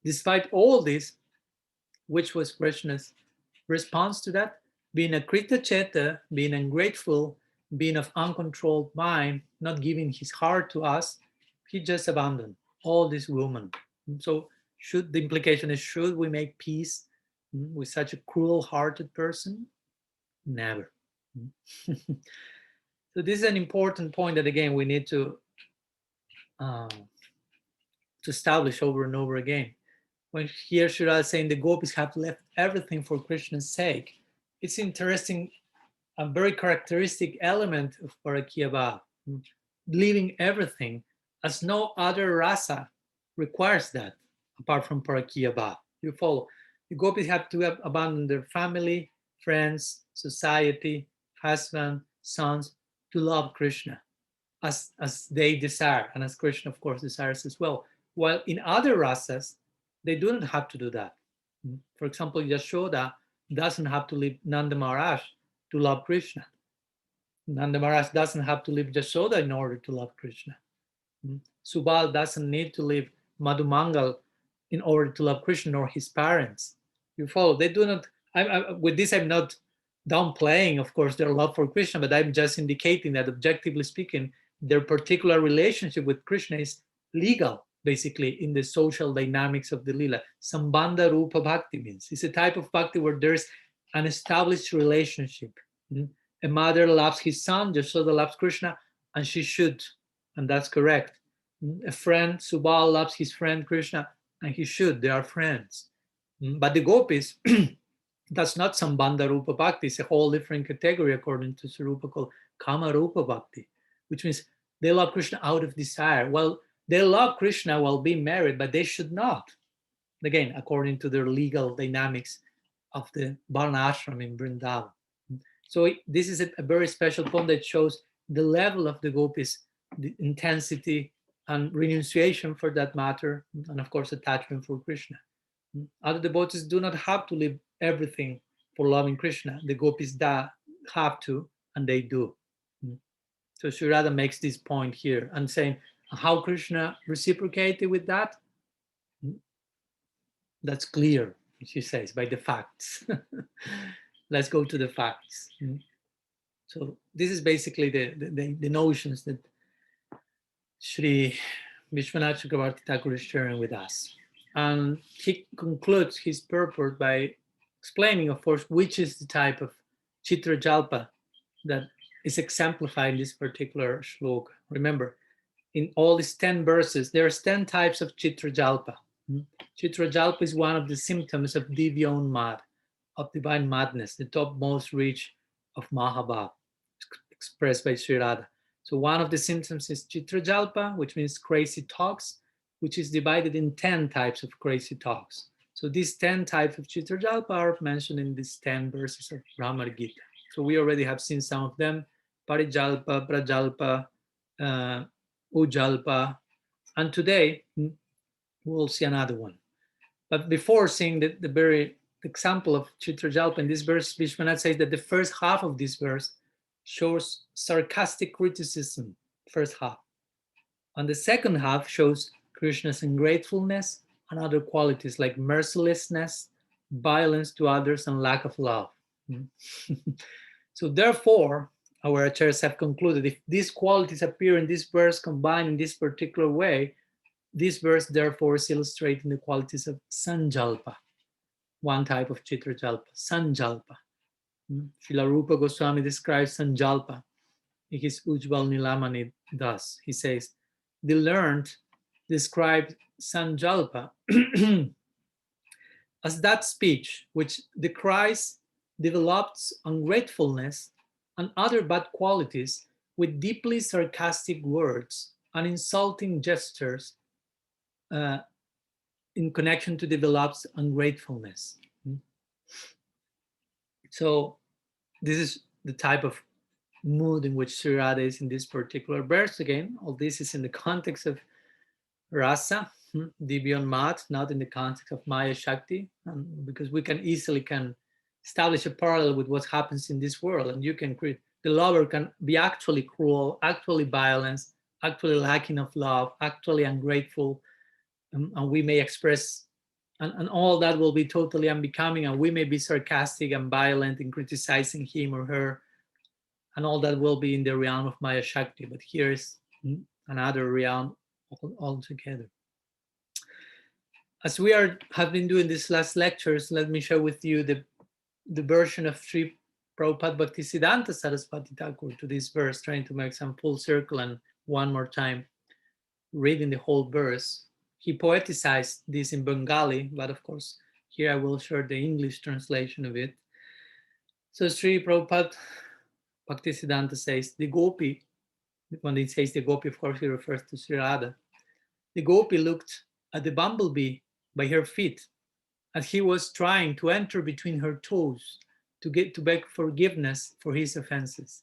despite all this, which was Krishna's response to that, being a Krita Cheta, being ungrateful, being of uncontrolled mind, not giving his heart to us, he just abandoned all these women. So the implication is, should we make peace with such a cruel-hearted person? Never. So this is an important point that, again, we need to establish over and over again. When here Sri Radha is saying the gopis have left everything for Krishna's sake, it's interesting, a very characteristic element of Parakya Bhava, leaving everything, as no other rasa requires that, apart from Parakya Bhava. You follow? The gopis have to abandon their family, friends, society, husband, sons, to love Krishna as they desire, and as Krishna, of course, desires as well. While in other rasas, they do not have to do that. For example, Yashoda doesn't have to leave Nanda Maharaj to love Krishna. Nanda Maharaj doesn't have to leave Yashoda in order to love Krishna. Subal doesn't need to leave Madhumangal in order to love Krishna or his parents. You follow? They do not. With this, I'm not downplaying, of course, their love for Krishna, but I'm just indicating that, objectively speaking, their particular relationship with Krishna is legal, basically, in the social dynamics of the Lila. Sambandha Rupa Bhakti means it's a type of bhakti where there's an established relationship. A mother loves his son, Yashoda loves Krishna, and she should, and that's correct. A friend, Subal, loves his friend Krishna, and he should, they are friends. But the gopis, that's not Sambandha Rupa Bhakti, it's a whole different category according to Swarupa, called Kama Rupa Bhakti, which means they love Krishna out of desire. Well, They love Krishna while being married, but they should not. Again, according to their legal dynamics of the Varna ashram in Vrindavan. So this is a very special poem that shows the level of the gopis, the intensity and renunciation for that matter, and of course attachment for Krishna. Other devotees do not have to leave everything for loving Krishna. The gopis have to, and they do. So Sri Radha makes this point here and saying how Krishna reciprocated with that. That's clear, she says, by the facts. Let's go to the facts. So this is basically the notions that Sri Vishwanath Chakravarti Thakur is sharing with us. And he concludes his purport by explaining, of course, which is the type of Chitra Jalpa that is exemplified in this particular shloka. Remember, in all these 10 verses, there's 10 types of Chitra Jalpa. Chitra Jalpa is one of the symptoms of Divya Mad, of divine madness, the topmost reach of Mahabhav, expressed by Sri Radha. So one of the symptoms is Chitra Jalpa, which means crazy talks, which is divided in 10 types of crazy talks. So these 10 types of Chitra Jalpa are mentioned in these 10 verses of Bhramara Gītā. So we already have seen some of them: Parijalpa, Prajalpa, Ujalpa, and today we'll see another one. But before seeing the very example of Chitra Jalpa in this verse, Vishwanath says that the first half of this verse shows sarcastic criticism, first half. And the second half shows Krishna's ungratefulness and other qualities like mercilessness, violence to others, and lack of love. So therefore, our acharyas have concluded if these qualities appear in this verse combined in this particular way, this verse therefore is illustrating the qualities of Sanjalpa, one type of Chitra Jalpa, Sanjalpa. Srila Rupa Goswami describes Sanjalpa in his Ujjval Nilamani thus. He says, the learned describe Sanjalpa as that speech which decries, develops ungratefulness and other bad qualities with deeply sarcastic words and insulting gestures in connection to develops ungratefulness. So this is the type of mood in which Sri Radha is in this particular verse. Again, all this is in the context of rasa, Divya Mat, not in the context of Maya Shakti, because we can easily establish a parallel with what happens in this world, and you can create, the lover can be actually cruel, actually violent, actually lacking of love, actually ungrateful, and we may express, and all that will be totally unbecoming, and we may be sarcastic and violent in criticizing him or her, and all that will be in the realm of Maya Shakti. But here is another realm altogether. As we have been doing these last lectures, let me share with you the version of Sri Prabhupada Bhaktisiddhanta Saraswati Thakur to this verse, trying to make some full circle, and one more time reading the whole verse. He poeticized this in Bengali, but of course, here I will share the English translation of it. So Sri Prabhupada Bhaktisiddhanta says, the gopi, when he says the gopi, of course, he refers to Sri Radha. The gopi looked at the bumblebee by her feet, as he was trying to enter between her toes to beg forgiveness for his offenses.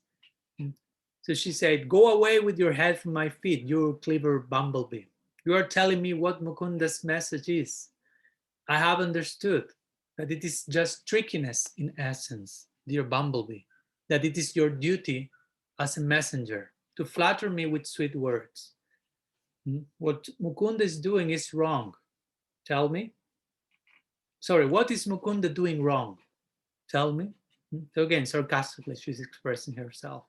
So she said, go away with your head from my feet, you clever bumblebee. You are telling me what Mukunda's message is. I have understood that it is just trickiness in essence, dear bumblebee, that it is your duty as a messenger to flatter me with sweet words. What Mukunda is doing is wrong. Tell me. Sorry, what is Mukunda doing wrong? Tell me. So again, sarcastically, she's expressing herself.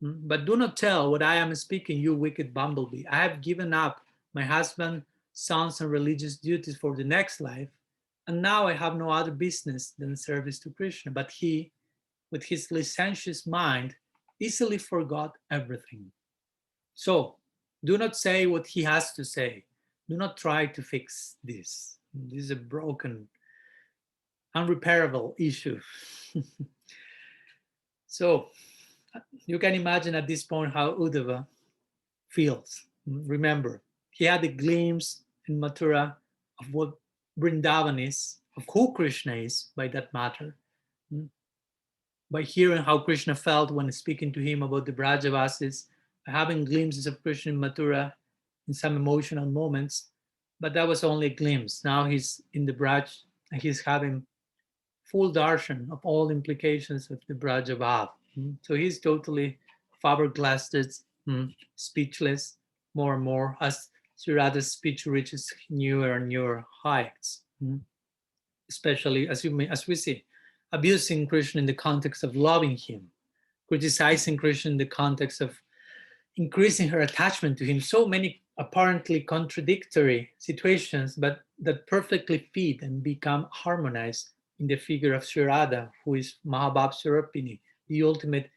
But do not tell what I am speaking, you wicked bumblebee. I have given up my husband, sons, and religious duties for the next life, and now I have no other business than service to Krishna. But he, with his licentious mind, easily forgot everything. So do not say what he has to say. Do not try to fix this. This is a broken, unrepairable issue. So you can imagine at this point how Uddhava feels. Remember, he had a glimpse in Mathura of what Vrindavan is, of who Krishna is, by that matter. By hearing how Krishna felt when speaking to him about the Brajavasis, having glimpses of Krishna in Mathura in some emotional moments, but that was only a glimpse. Now he's in the Braj and he's having full darshan of all implications of the Brajavav. So he's totally flabbergasted, speechless, more and more as Sri Radha's speech reaches newer and newer heights. Especially as we see, abusing Krishna in the context of loving him, criticizing Krishna in the context of increasing her attachment to him. So many apparently contradictory situations, but that perfectly fit and become harmonized in the figure of Sri Radha, who is Mahabhav Swarupini, the ultimate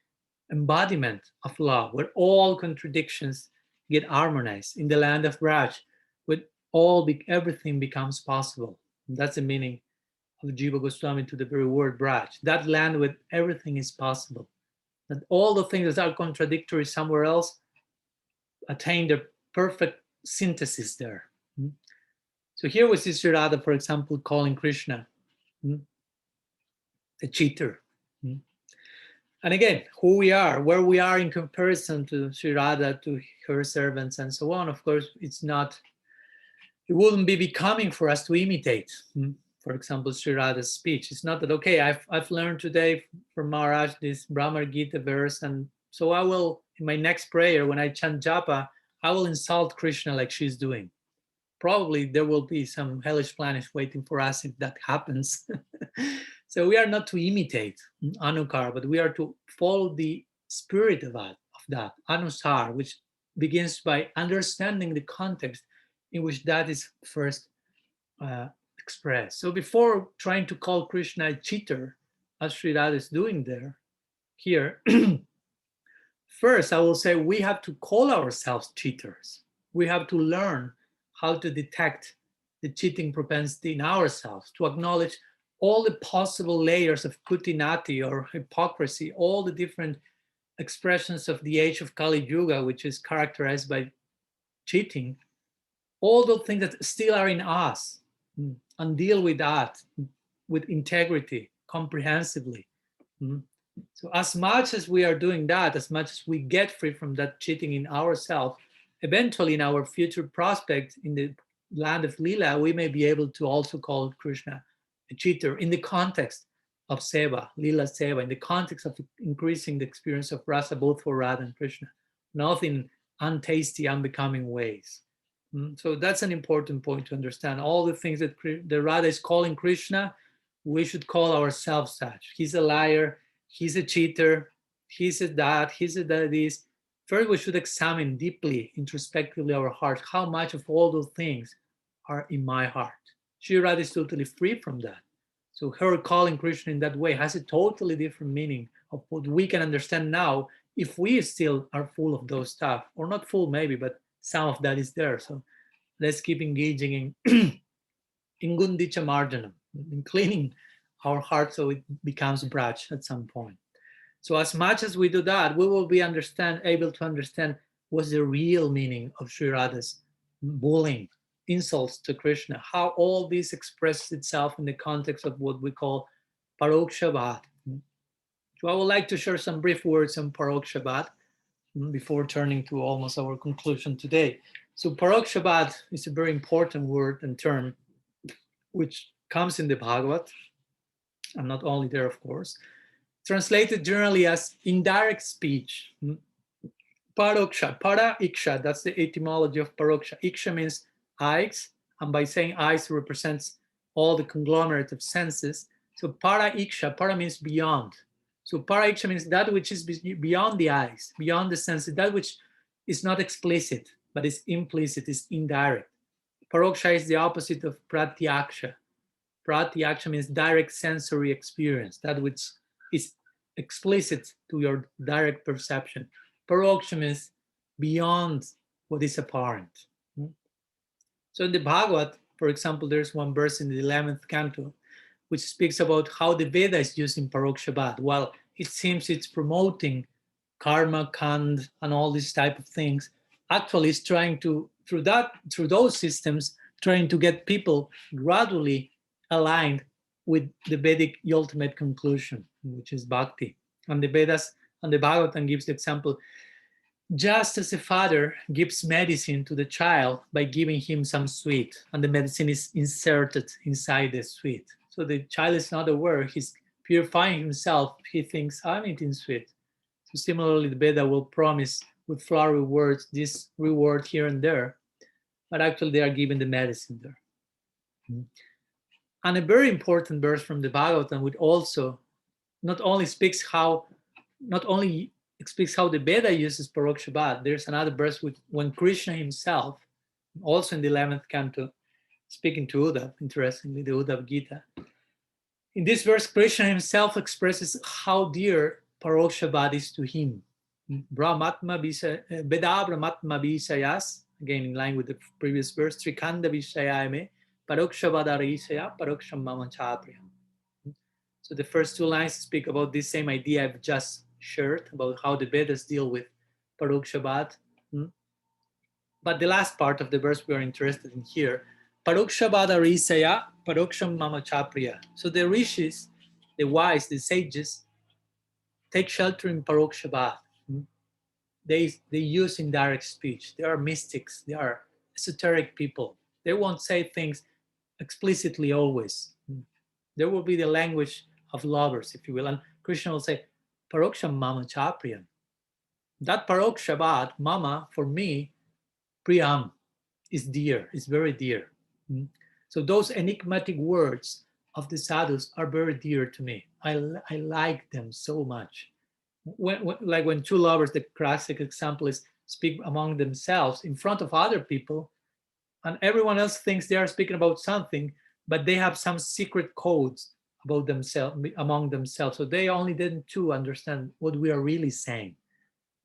embodiment of love, where all contradictions get harmonized. In the land of Braj, with everything becomes possible. And that's the meaning of Jiva Goswami to the very word Braj. That land with everything is possible. That all the things that are contradictory somewhere else attain the perfect synthesis there. So here we see Sri Radha, for example, calling Krishna a cheater. And again, who we are, where we are in comparison to Sri Radha, to her servants, and so on. Of course, it wouldn't be becoming for us to imitate. For example, Sri Radha's speech. It's not that, okay, I've learned today from Maharaj this Bhramara-gita verse, and so I will, in my next prayer, when I chant japa, I will insult Krishna like she's doing. Probably there will be some hellish planet waiting for us if that happens. So we are not to imitate Anukar, but we are to follow the spirit of that, Anusar, which begins by understanding the context in which that is first expressed. So before trying to call Krishna a cheater, as Sri Radha is doing here, first I will say we have to call ourselves cheaters. We have to learn how to detect the cheating propensity in ourselves, to acknowledge all the possible layers of kutinati or hypocrisy, all the different expressions of the age of Kali Yuga, which is characterized by cheating, all those things that still are in us, and deal with that with integrity, comprehensively. So as much as we are doing that, as much as we get free from that cheating in ourselves, eventually in our future prospect in the land of Lila, we may be able to also call Krishna a cheater in the context of seva, Lila seva, in the context of increasing the experience of rasa both for Radha and Krishna, not in untasty, unbecoming ways. So that's an important point to understand. All the things that the Radha is calling Krishna, we should call ourselves such. He's a liar, he's a cheater, he's a that, he's a that is. First, we should examine deeply, introspectively our heart, how much of all those things are in my heart. Sri Radha is totally free from that. So her calling Krishna in that way has a totally different meaning of what we can understand now if we still are full of those stuff, or not full maybe, but some of that is there. So let's keep engaging in Ingundicha Marjanam, in cleaning our heart so it becomes Braj at some point. So as much as we do that, we will be able to understand what's the real meaning of Sri Radha's bullying, insults to Krishna, how all this expresses itself in the context of what we call Parokshabad. So I would like to share some brief words on Parokshabad before turning to almost our conclusion today. So Parokshabad is a very important word and term which comes in the Bhagavat, and not only there, of course, translated generally as indirect speech. Paroksha, para iksha, that's the etymology of paroksha. Iksha means eyes, and by saying eyes represents all the conglomerate of senses. So para iksha, para means beyond. So para iksha means that which is beyond the eyes, beyond the senses, that which is not explicit, but is implicit, is indirect. Paroksha is the opposite of pratyaksha. Pratyaksha means direct sensory experience, that which is explicit to your direct perception. Paroksha means beyond what is apparent. So in the Bhagavad, for example, there's one verse in the 11th canto which speaks about how the Veda is using Parokshabad. While it seems it's promoting karma, kand, and all these type of things, actually it's trying to through those systems, trying to get people gradually aligned with the Vedic ultimate conclusion, which is bhakti. And the Vedas and the Bhagavatam gives the example, just as a father gives medicine to the child by giving him some sweet, and the medicine is inserted inside the sweet. So the child is not aware, he's purifying himself, he thinks, I'm eating sweet. So similarly, the Veda will promise with flowery words this reward here and there, but actually they are given the medicine there. And a very important verse from the Bhagavatam, which also not only speaks how the Veda uses Paroksha Bhad. There's another verse when Krishna himself, also in the 11th canto, speaking to Uddhav, interestingly, the Gītā. In this verse, Krishna himself expresses how dear Paroksha Bhad is to him. Veda Brahmatma Visayas, again in line with the previous verse, Trikanda Visayame, Paroksha Bhadarisaya, Paroksham Mama Chapriya. So the first two lines speak about this same idea I've just shared, about how the Vedas deal with Paroksha Bhad. But the last part of the verse we are interested in here, Paroksha Bhadarisaya, Paroksham Mama Chapriya. So the rishis, the wise, the sages, take shelter in Paroksha Bhad. They use indirect speech. They are mystics. They are esoteric people. They won't say things explicitly always. There will be the language of lovers, if you will. And Krishna will say, Paroksham Mama Chapriyam. That Paroksha Bhad, Mama, for me, Priyam, is dear, is very dear. So those enigmatic words of the sadhus are very dear to me. I like them so much. When two lovers, the classic example is speak among themselves in front of other people, and everyone else thinks they are speaking about something, but they have some secret codes about themselves, among themselves. So they only need to understand what we are really saying.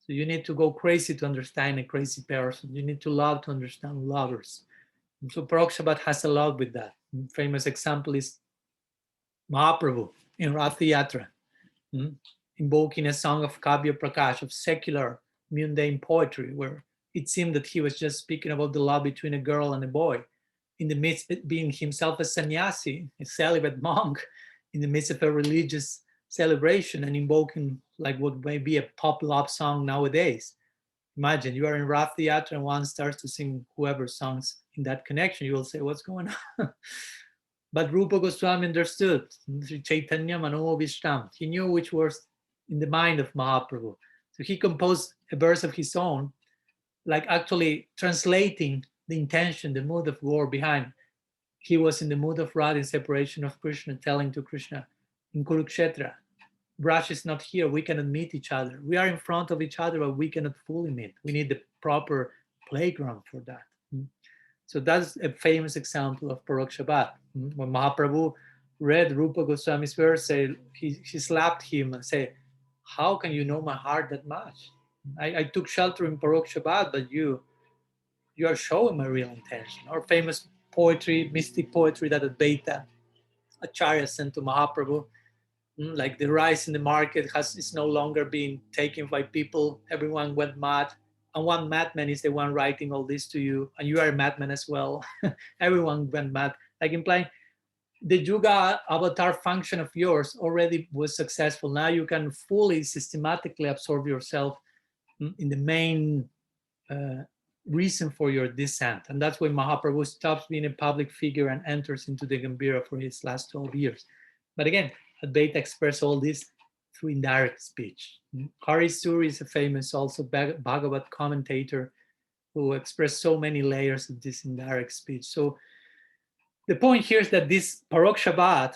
So you need to go crazy to understand a crazy person. You need to love to understand lovers. And so Paroksha Bhad has a lot with that. Famous example is Mahaprabhu in Rath Yatra, invoking a song of Kavya Prakash, of secular, mundane poetry, where it seemed that he was just speaking about the love between a girl and a boy, in the midst of being himself a sannyasi, a celibate monk, in the midst of a religious celebration, and invoking like what may be a pop love song nowadays. Imagine you are in Rath Yatra and one starts to sing whoever songs in that connection, you will say, what's going on? But Rupa Goswami understood, Sri Chaitanya Mano Vishram. He knew which was in the mind of Mahaprabhu. So he composed a verse of his own, like actually translating the intention, the mood of war behind. He was in the mood of Radha in separation of Krishna, telling to Krishna in Kurukshetra, Braj is not here, we cannot meet each other. We are in front of each other, but we cannot fully meet. We need the proper playground for that. So that's a famous example of Paroksha Bhad. When Mahaprabhu read Rupa Goswami's verse, he slapped him and said, how can you know my heart that much? I took shelter in Paroksha Bhad, but you are showing my real intention. Or famous poetry, mystic poetry that Advaita Acharya sent to Mahaprabhu, like the rice in the market is no longer being taken by people. Everyone went mad. And one madman is the one writing all this to you. And you are a madman as well. Everyone went mad. Like implying the Yuga avatar function of yours already was successful. Now you can fully, systematically absorb yourself in the main reason for your descent. And that's when Mahaprabhu stops being a public figure and enters into the Gambhira for his last 12 years. But again, Advaita expressed all this through indirect speech. Hari Suri is a famous also Bhagavat commentator who expressed so many layers of this indirect speech. So the point here is that this Paroksha Bhad,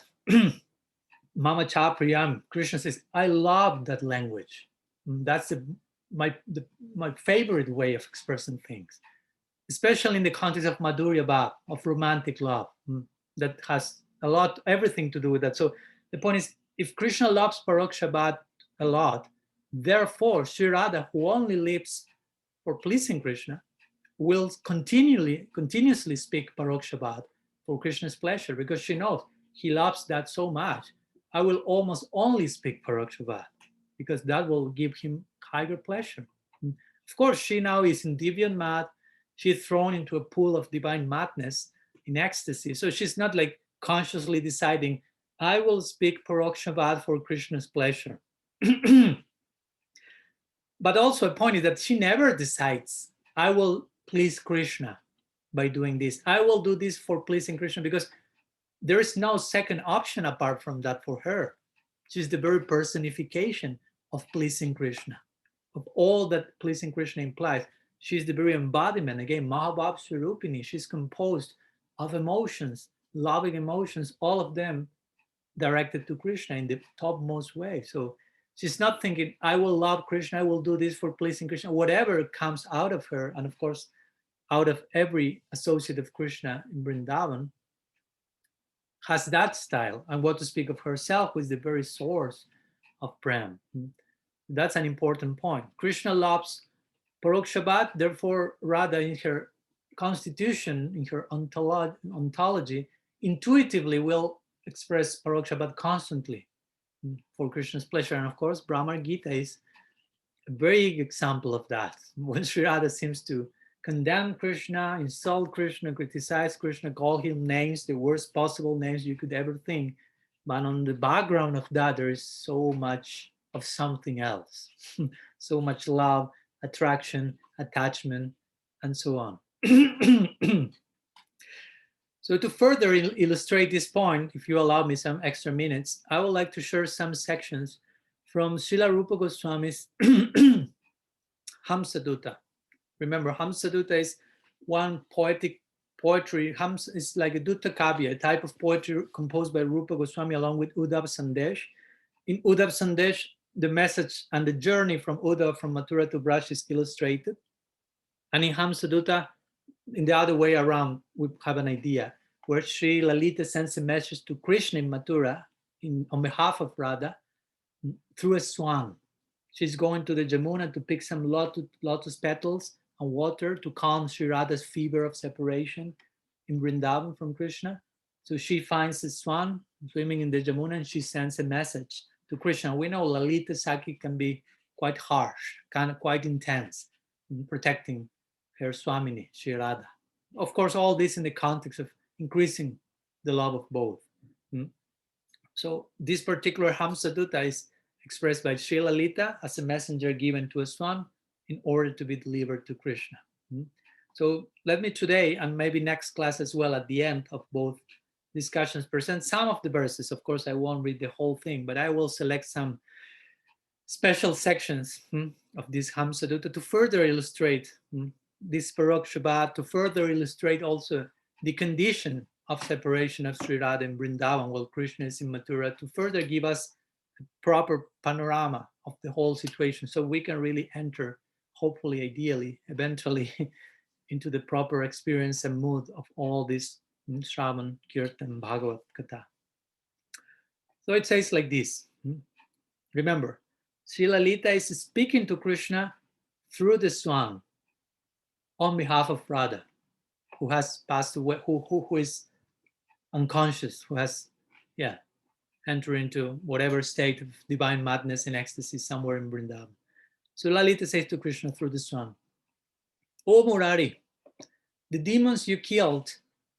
Mama Chapriyam, Krishna says, I love that language. That's my favorite way of expressing things, especially in the context of Madhurya Bhav, of romantic love, that has everything to do with that. So the point is, if Krishna loves Paroksha Bhad a lot, therefore Sri Radha, who only lives for pleasing Krishna, will continuously speak Paroksha Bhad for Krishna's pleasure, because she knows he loves that so much. I will almost only speak Paroksha Bhad, because that will give him higher pleasure. Of course, she now is in Divyan Mad. She's thrown into a pool of divine madness in ecstasy. So she's not like consciously deciding, I will speak Parokshabad for Krishna's pleasure. But also a point is that she never decides, I will please Krishna by doing this. I will do this for pleasing Krishna, because there is no second option apart from that for her. She's the very personification of pleasing Krishna, of all that pleasing Krishna implies. She's the very embodiment, again, Mahabhav Swarupini. She's composed of emotions, loving emotions, all of them directed to Krishna in the topmost way. So she's not thinking, I will love Krishna, I will do this for pleasing Krishna. Whatever comes out of her, and of course, out of every associate of Krishna in Vrindavan, has that style. And what to speak of herself, who is the very source of Prem. That's an important point. Krishna loves Parokshabad, therefore Radha in her constitution, in her ontology, intuitively will express Parokshabad constantly for Krishna's pleasure. And of course, Bhramara-gita is a very example of that. When Sri Radha seems to condemn Krishna, insult Krishna, criticize Krishna, call him names, the worst possible names you could ever think. But on the background of that, there is so much of something else. So much love, attraction, attachment, and so on. So to further illustrate this point, if you allow me some extra minutes, I would like to share some sections from Srila Rupa Goswami's Hamsadutta. Remember, Hamsadutta is one poetry. Hams is like a Dutta Kavya, a type of poetry composed by Rupa Goswami along with Uddhav Sandesh. In Uddhav Sandesh, the message and the journey from Uddhav, from Mathura to Braj, is illustrated. And in Hamsadutta, in the other way around, we have an idea where Sri Lalita sends a message to Krishna in Mathura on behalf of Radha through a swan. She's going to the Jamuna to pick some lotus petals and water to calm Sri Radha's fever of separation in Vrindavan from Krishna. So she finds the swan swimming in the Jamuna and she sends a message to Krishna. We know Lalita Saki can be quite harsh, kind of quite intense in protecting her Swamini, Sri Radha. Of course, all this in the context of increasing the love of both. So this particular Hamsadutta is expressed by Sri Lalita as a messenger given to a swan in order to be delivered to Krishna. So let me today, and maybe next class as well, at the end of both discussions, present some of the verses. Of course, I won't read the whole thing, but I will select some special sections of this Hamsadutta to further illustrate this Parokshabad, to further illustrate also the condition of separation of Sri Radha in Vrindavan while Krishna is in Mathura, to further give us a proper panorama of the whole situation so we can really enter, hopefully, ideally, eventually, into the proper experience and mood of all this Shravan, Kirtan, Bhagavad Gita. So it says like this. Remember, Sri Lalita is speaking to Krishna through the swan on behalf of Radha, who has passed away, who is unconscious, who has, entered into whatever state of divine madness and ecstasy somewhere in Vrindavan. So Lalita says to Krishna through the swan, "O Murari, the demons you killed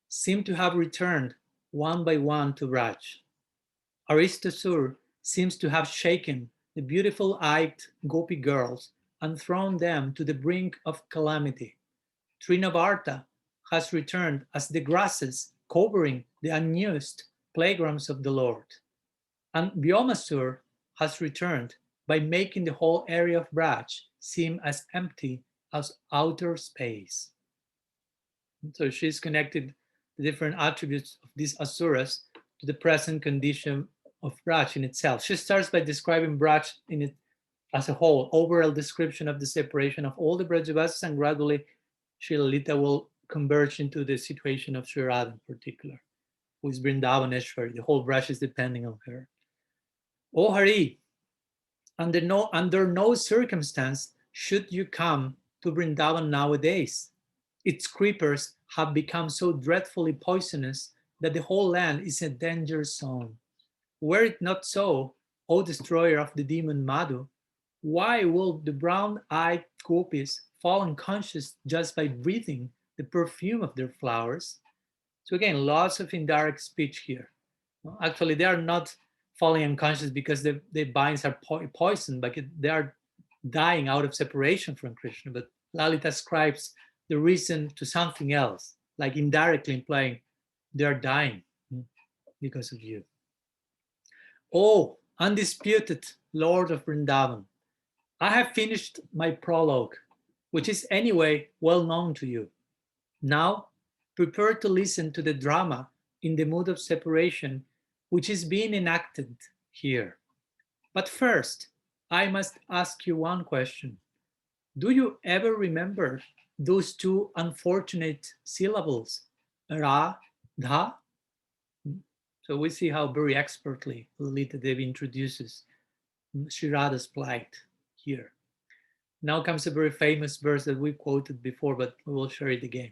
seem to have returned one by one to Braj. Aristasur seems to have shaken the beautiful-eyed gopi girls and thrown them to the brink of calamity. Trinavarta has returned as the grasses covering the unused playgrounds of the Lord. And Vyomasur has returned by making the whole area of Braj seem as empty as outer space." So she's connected the different attributes of these asuras to the present condition of Braj in itself. She starts by describing Braj in it as a whole, overall description of the separation of all the Brajavasis, and gradually Sri Lalita will converge into the situation of Sri Radha in particular, who is Vrindavaneshwari. The whole Braj is depending on her. "O Hari, under no circumstance should you come to Vrindavan nowadays. Its creepers have become so dreadfully poisonous that the whole land is a danger zone. Were it not so, O destroyer of the demon Madhu, Why will the brown-eyed gopis fall unconscious just by breathing the perfume of their flowers? So again, lots of indirect speech here. Well, actually, they are not falling unconscious because their binds are poisoned, but they are dying out of separation from Krishna. But Lalita ascribes the reason to something else, like indirectly implying they are dying because of you. Oh, undisputed Lord of Vrindavan, I have finished my prologue, which is anyway well known to you. Now, prepare to listen to the drama in the mood of separation, which is being enacted here. But first, I must ask you one question. Do you ever remember those two unfortunate syllables, Ra, Dha? So we see how very expertly Lalita Devi introduces Sri Radha's plight here. Now comes a very famous verse that we quoted before, but we will share it again.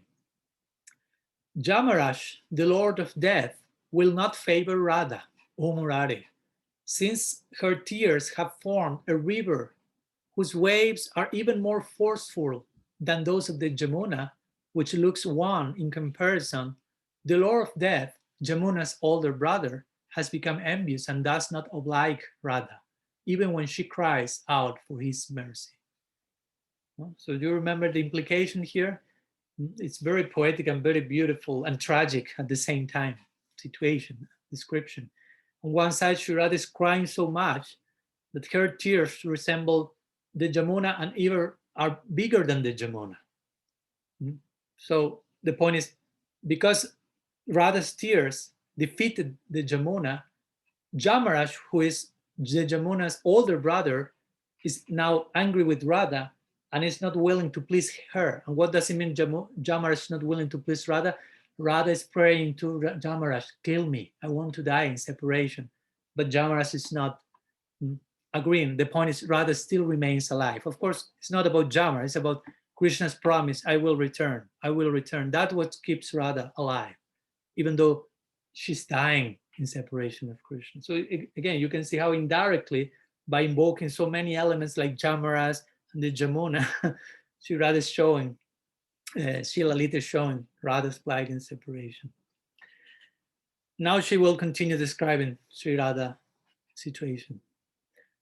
Jamaraj, the Lord of Death, will not favor Radha, O Murari, since her tears have formed a river whose waves are even more forceful than those of the Jamuna, which looks wan in comparison. The Lord of Death, Jamuna's older brother, has become envious and does not oblige Radha, even when she cries out for his mercy. So do you remember the implication here? It's very poetic and very beautiful and tragic at the same time. Situation, description. On one side, Sri Radha is crying so much that her tears resemble the Jamuna and even are bigger than the Jamuna. So the point is, because Radha's tears defeated the Jamuna, Jamaraj, who is the Jamuna's older brother, is now angry with Radha and is not willing to please her. And what does it mean Jamaraj is not willing to please Radha? Radha is praying to Jamaraj, kill me, I want to die in separation. But Jamaraj is not agreeing. The point is Radha still remains alive. Of course, it's not about Jamaraj, it's about Krishna's promise, I will return, I will return. That's what keeps Radha alive, even though she's dying in separation of Krishna. So again, you can see how indirectly, by invoking so many elements like Jamaraj and the Jamuna, Sri Radha is showing, Sri Lalita is showing Radha's plight in separation. Now she will continue describing Sri Radha's situation.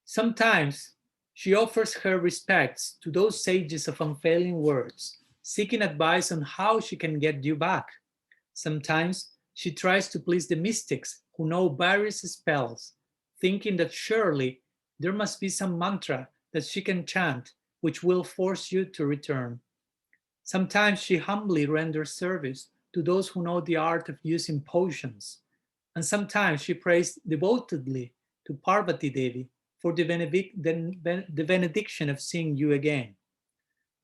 Sometimes she offers her respects to those sages of unfailing words, seeking advice on how she can get you back. Sometimes she tries to please the mystics who know various spells, thinking that surely there must be some mantra that she can chant which will force you to return. Sometimes she humbly renders service to those who know the art of using potions, and sometimes she prays devotedly to Parvati Devi for the benediction of seeing you again.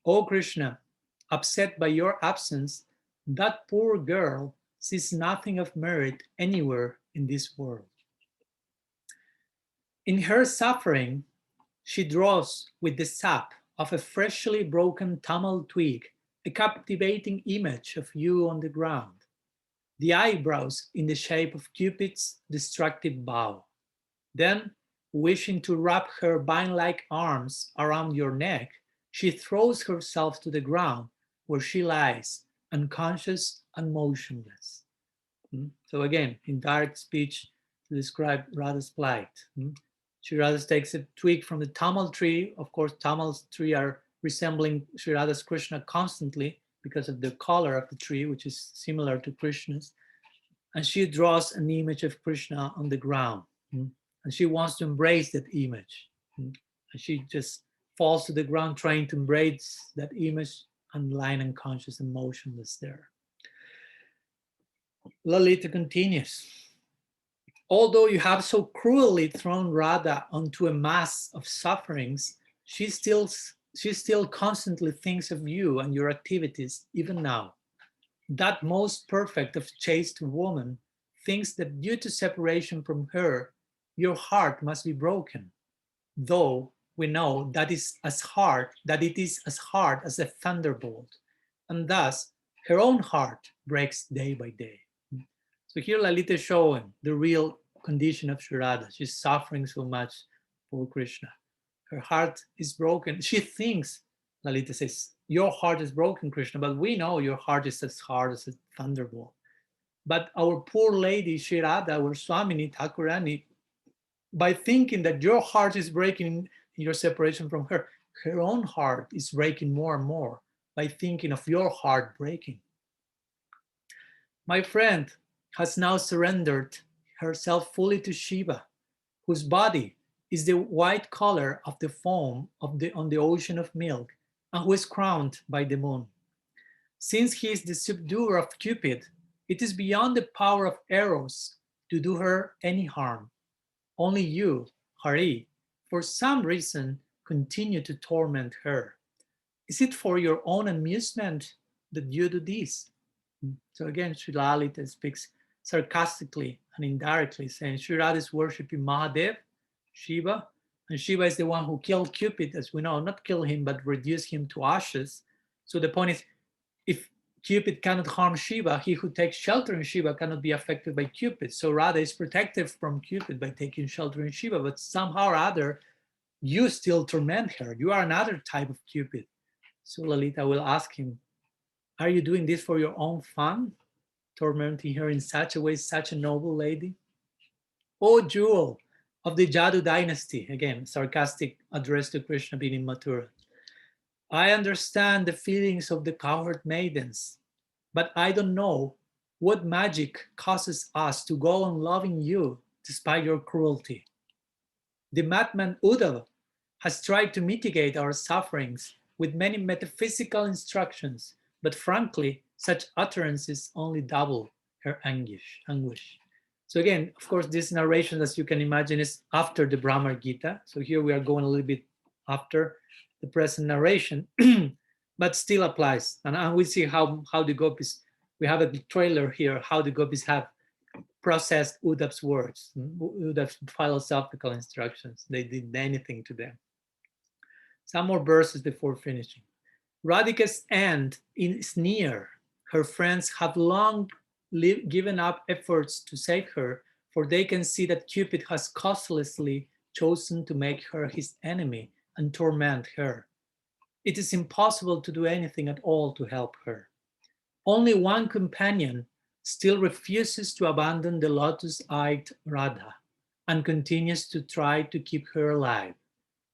O Krishna, upset by your absence, that poor girl sees nothing of merit anywhere in this world. In her suffering, she draws with the sap of a freshly broken Tamil twig a captivating image of you on the ground, the eyebrows in the shape of Cupid's destructive bow. Then, wishing to wrap her vine-like arms around your neck, she throws herself to the ground where she lies, unconscious and motionless. So again, in direct speech to describe Radha's plight. Sri Radha takes a twig from the Tamal tree. Of course, Tamal trees are resembling Sri Radha's Krishna constantly because of the color of the tree, which is similar to Krishna's. And she draws an image of Krishna on the ground. And she wants to embrace that image. And she just falls to the ground trying to embrace that image and lying unconscious and motionless there. Lalita continues. Although you have so cruelly thrown Radha onto a mass of sufferings, she still constantly thinks of you and your activities even now. That most perfect of chaste woman thinks that due to separation from her, your heart must be broken, though we know that it is as hard as a thunderbolt, and thus her own heart breaks day by day. So here Lalita is showing the real condition of Sri Radha. She's suffering so much for Krishna. her heart is broken. She thinks, Lalita says, your heart is broken, Krishna, but we know your heart is as hard as a thunderbolt. But our poor lady, Sri Radha, our Swamini, Thakurani, by thinking that your heart is breaking in your separation from her, her own heart is breaking more and more by thinking of your heart breaking. My friend has now surrendered herself fully to Shiva, whose body is the white color of the foam on the ocean of milk, and who is crowned by the moon. Since he is the subduer of Cupid, it is beyond the power of Eros to do her any harm. Only you, Hari, for some reason, continue to torment her. Is it for your own amusement that you do this? So again, Sri Lalita speaks sarcastically and indirectly, saying Sri Radha is worshipping Mahadev, Shiva, and Shiva is the one who killed Cupid, as we know, not kill him, but reduce him to ashes. So the point is, if Cupid cannot harm Shiva, he who takes shelter in Shiva cannot be affected by Cupid. So Radha is protected from Cupid by taking shelter in Shiva, but somehow or other, you still torment her. You are another type of Cupid. So Lalita will ask him, are you doing this for your own fun? Tormenting her in such a way, such a noble lady? O jewel of the Jadu dynasty, again, sarcastic address to Krishna being in Mathura. I understand the feelings of the cowherd maidens, but I don't know what magic causes us to go on loving you despite your cruelty. The madman Uddhava has tried to mitigate our sufferings with many metaphysical instructions, but frankly, such utterances only double her anguish. So again, of course, this narration, as you can imagine, is after the Bhramara Gītā. So here we are going a little bit after the present narration, but still applies. And we see how the gopis, we have a trailer here, how the gopis have processed Uddhav's words, Uddhav's philosophical instructions. They did anything to them. Some more verses before finishing. Radhika's end is near. Her friends have long given up efforts to save her, for they can see that Cupid has causelessly chosen to make her his enemy and torment her. It is impossible to do anything at all to help her. Only one companion still refuses to abandon the lotus-eyed Radha and continues to try to keep her alive.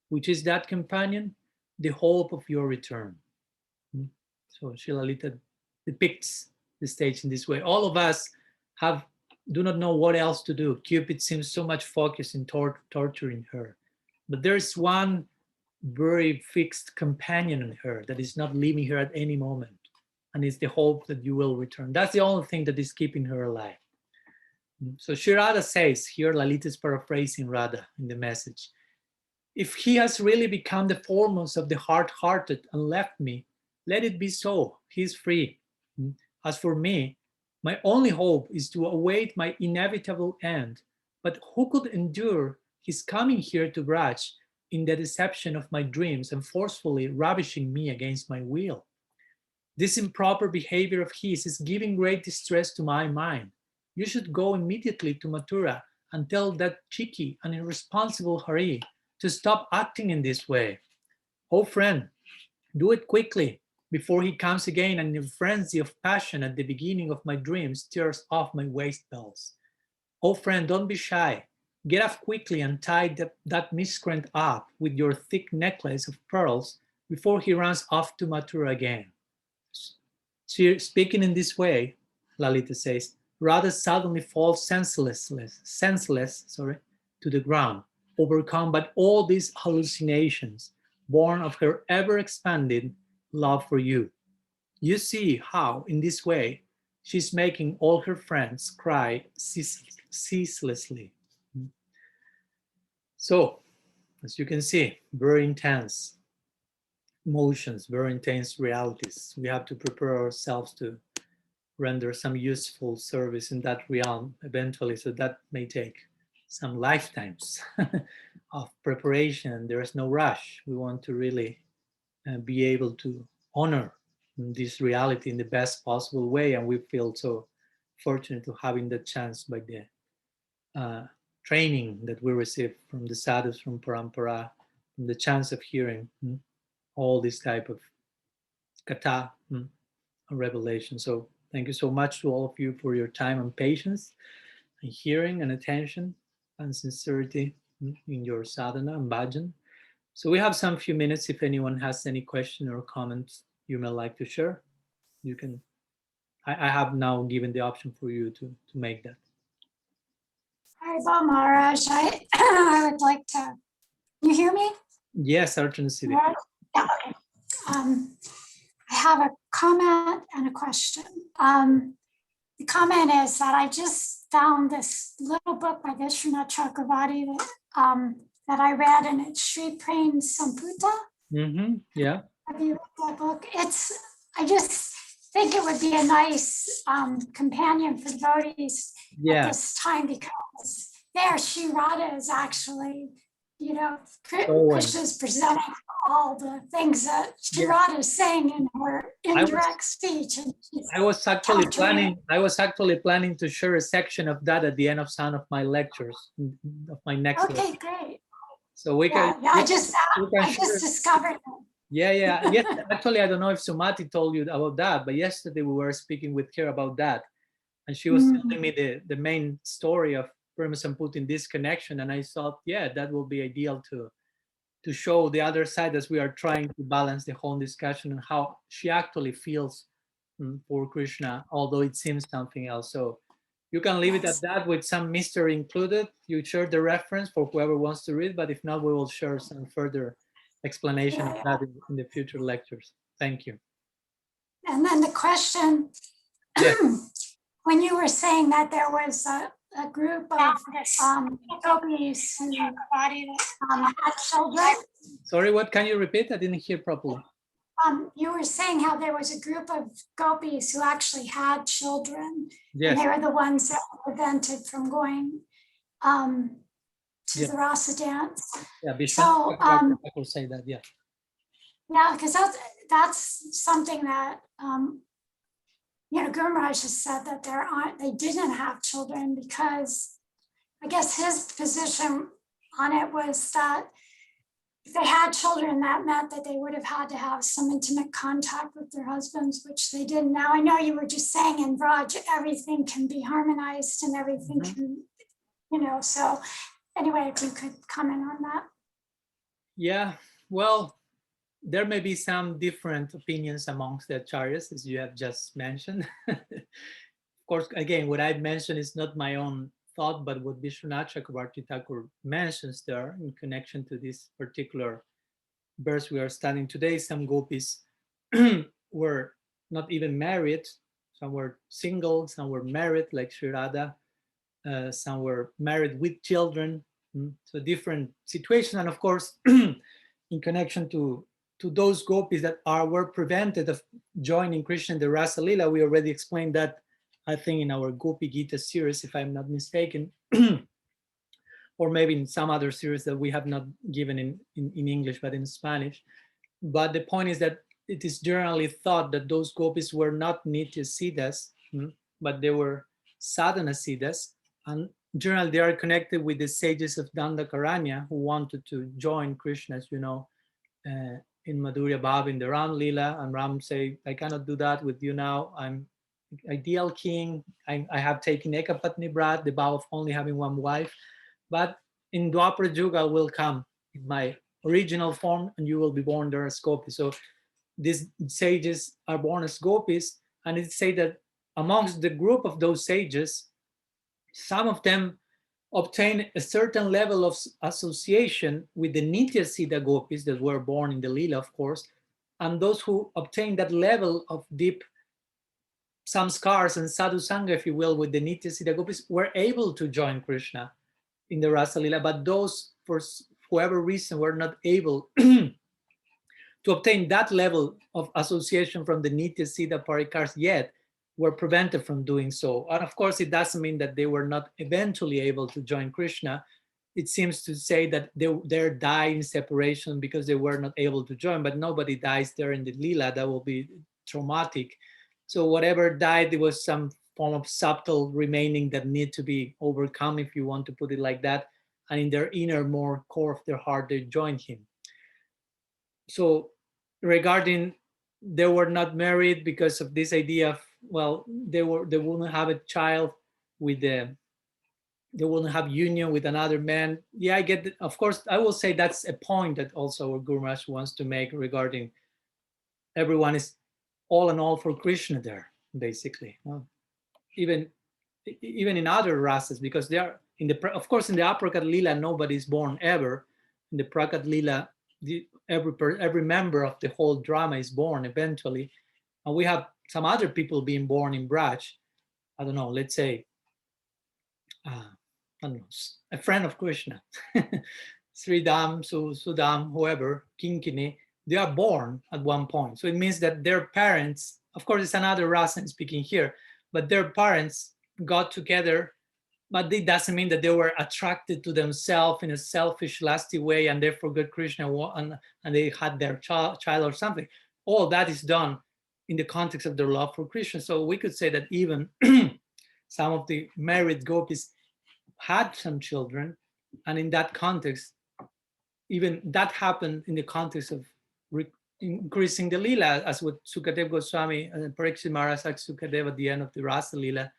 Which is that companion? The hope of your return. So Sri Lalita depicts the stage in this way. All of us do not know what else to do. Cupid seems so much focused in torturing her. But there's one very fixed companion in her that is not leaving her at any moment. And it's the hope that you will return. That's the only thing that is keeping her alive. So Sri Radha says, here Lalita is paraphrasing Radha in the message, if he has really become the foremost of the hard-hearted and left me, let it be so. He is free. As for me, my only hope is to await my inevitable end. But who could endure his coming here to Braj in the deception of my dreams and forcefully ravishing me against my will? This improper behavior of his is giving great distress to my mind. You should go immediately to Mathura and tell that cheeky and irresponsible Hari to stop acting in this way. Oh friend, do it quickly before he comes again and in a frenzy of passion at the beginning of my dreams tears off my waist belts. Oh friend, don't be shy. Get up quickly and tie that miscreant up with your thick necklace of pearls before he runs off to Mathura again. Speaking in this way, Lalita says, Radha suddenly falls senseless to the ground, overcome by all these hallucinations, born of her ever-expanding love for you. You see how, in this way, she's making all her friends cry ceaselessly. So, as you can see, very intense emotions, very intense realities. We have to prepare ourselves to render some useful service in that realm eventually, so that may take some lifetimes of preparation. There is no rush. We want to really be able to honor this reality in the best possible way, and we feel so fortunate to having that chance by the training that we receive from the sadhus from Parampara the chance of hearing all this type of kata revelation. So thank you so much to all of you for your time and patience and hearing and attention and sincerity in your sadhana and bhajan. So we have some few minutes. If anyone has any question or comments you may like to share, you can. I have now given the option for you to make that. Hi, Maharaj. I would like to. You hear me? Yes, Arjuna Siddhi. Yeah, okay. I have a comment and a question. The comment is that I just found this little book by Vishwanath Chakravarti that I read, and it's Sri Prem Samputa. Yeah. Have you read that book? I just think it would be a nice companion for devotees at this time, because there Sri Radha is actually, Krishna's presenting all the things that Sri Radha is saying in her indirect speech. And I was actually planning to share a section of that at the end of some of my lectures, of my next lecture. Okay, great. So we can. I just discovered it. Yeah. Yes, actually, I don't know if Śrīmatī told you about that, but yesterday we were speaking with her about that, and she was telling me the main story of Prema Samputa in this connection, and I thought, that will be ideal to show the other side as we are trying to balance the whole discussion and how she actually feels for Krishna, although it seems something else. So you can leave it at that with some mystery included. You share the reference for whoever wants to read, but if not, we will share some further explanation of that in the future lectures. Thank you. And then the question, when you were saying that there was a group of gopis who had children. Sorry, what can you repeat? I didn't hear properly. You were saying how there was a group of gopis who actually had children. Yes. And they were the ones that were prevented from going to the rasa dance. Yeah, so I will say that, Yeah, because that's something that Guru Maharaj has said, that they didn't have children, because I guess his position on it was that if they had children, that meant that they would have had to have some intimate contact with their husbands, which they didn't. Now, I know you were just saying in Vraj, everything can be harmonized and everything can, so anyway, if you could comment on that. Yeah, well, there may be some different opinions amongst the acharyas, as you have just mentioned. Of course, again, what I mentioned is not my own thought, but what Vishwanath Chakravarti Thakur mentions there in connection to this particular verse we are studying today. Some gopis were not even married. Some were single, some were married, like Sri Radha. Some were married with children. So different situations. And of course, in connection to those gopis that were prevented of joining Krishna in the Rasa Lila, we already explained that, I think, in our Gopī-gītā series, if I'm not mistaken, or maybe in some other series that we have not given in English, but in Spanish. But the point is that it is generally thought that those gopis were not Nitya-siddhas, but they were sadhana-siddhas, and generally they are connected with the sages of Dandakaranya who wanted to join Krishna, as you know, in Madhurya Bhav in the Ram Lila, and Ram say, I cannot do that with you now. I'm ideal king. I have taken Ekapatni Brat, the vow of only having one wife. But in Dwapara Yuga, I will come in my original form, and you will be born there as gopis. So these sages are born as gopis, and it say that amongst the group of those sages, some of them obtain a certain level of association with the Nitya-siddha gopis that were born in the Lila, of course, and those who obtain that level of deep samskars and sadhu sangha, if you will, with the Nitya-siddha gopis, were able to join Krishna in the Rasa Lila, but those, for whatever reason, were not able to obtain that level of association from the Nitya-siddha parikars yet, were prevented from doing so. And of course, it doesn't mean that they were not eventually able to join Krishna. It seems to say that they die in separation because they were not able to join, but nobody dies there in the Lila. That will be traumatic. So whatever died, there was some form of subtle remaining that need to be overcome, if you want to put it like that. And in their inner, more core of their heart, they joined him. So regarding they were not married because of this idea of, well, they wouldn't have a child with the, they wouldn't have union with another man. Yeah, I get it. Of course, I will say that's a point that also our Guru Maharaj wants to make regarding everyone is all in all for Krishna there, basically. Even in other rasas, because they are in the, of course, in the Antya-lila, nobody is born ever. In the Prakat-lila, every member of the whole drama is born eventually, and we have some other people being born in Braj. I don't know. Let's say, I don't know, a friend of Krishna, Sridham, Sudam, whoever, Kinkini, they are born at one point. So it means that their parents, of course, it's another rasa I'm speaking here, but their parents got together, but it doesn't mean that they were attracted to themselves in a selfish, lusty way, and they forgot Krishna and they had their child or something. All that is done in the context of their love for Krishna. So we could say that even some of the married gopis had some children, and in that context, even that happened in the context of increasing the lila, as what Sukadeva Goswami and Parikshit Maharaj asked Sukadeva at the end of the Rasa Lila.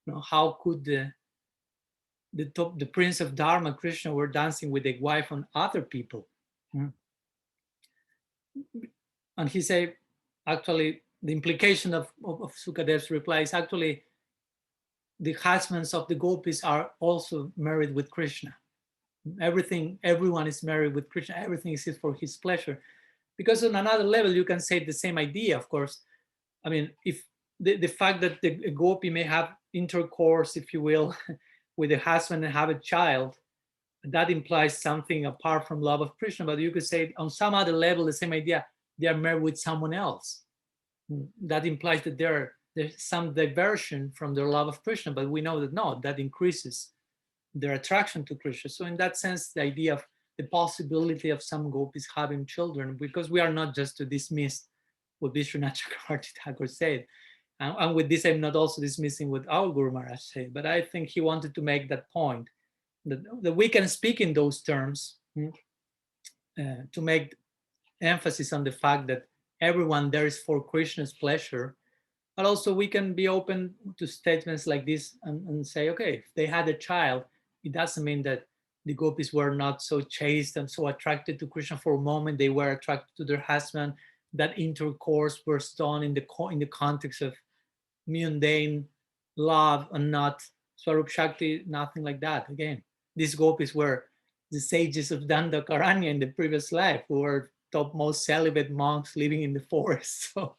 You know, how could the prince of Dharma, Krishna, were dancing with a wife on other people? And he said, actually, the implication of Sukadeva's reply is actually the husbands of the gopis are also married with Krishna. Everyone is married with Krishna. Everything is for his pleasure. Because on another level, you can say the same idea, of course. I mean, if the fact that the gopi may have intercourse, if you will, with a husband and have a child, that implies something apart from love of Krishna. But you could say on some other level, the same idea, they are married with someone else. That implies that there's some diversion from their love of Krishna, but we know that no, that increases their attraction to Krishna. So in that sense, the idea of the possibility of some gopis having children, because we are not just to dismiss what Vishwanath Chakravarti Thakur said. And with this, I'm not also dismissing what our Guru Maharaj said, but I think he wanted to make that point, that we can speak in those terms to make emphasis on the fact that everyone there is for Krishna's pleasure, but also we can be open to statements like this and say, okay, if they had a child, it doesn't mean that the gopis were not so chaste and so attracted to Krishna for a moment. They were attracted to their husband. That intercourse was done in the context of mundane love and not Swarup Shakti, nothing like that. Again, these gopis were the sages of Dandakaranya in the previous life, who were topmost celibate monks living in the forest. So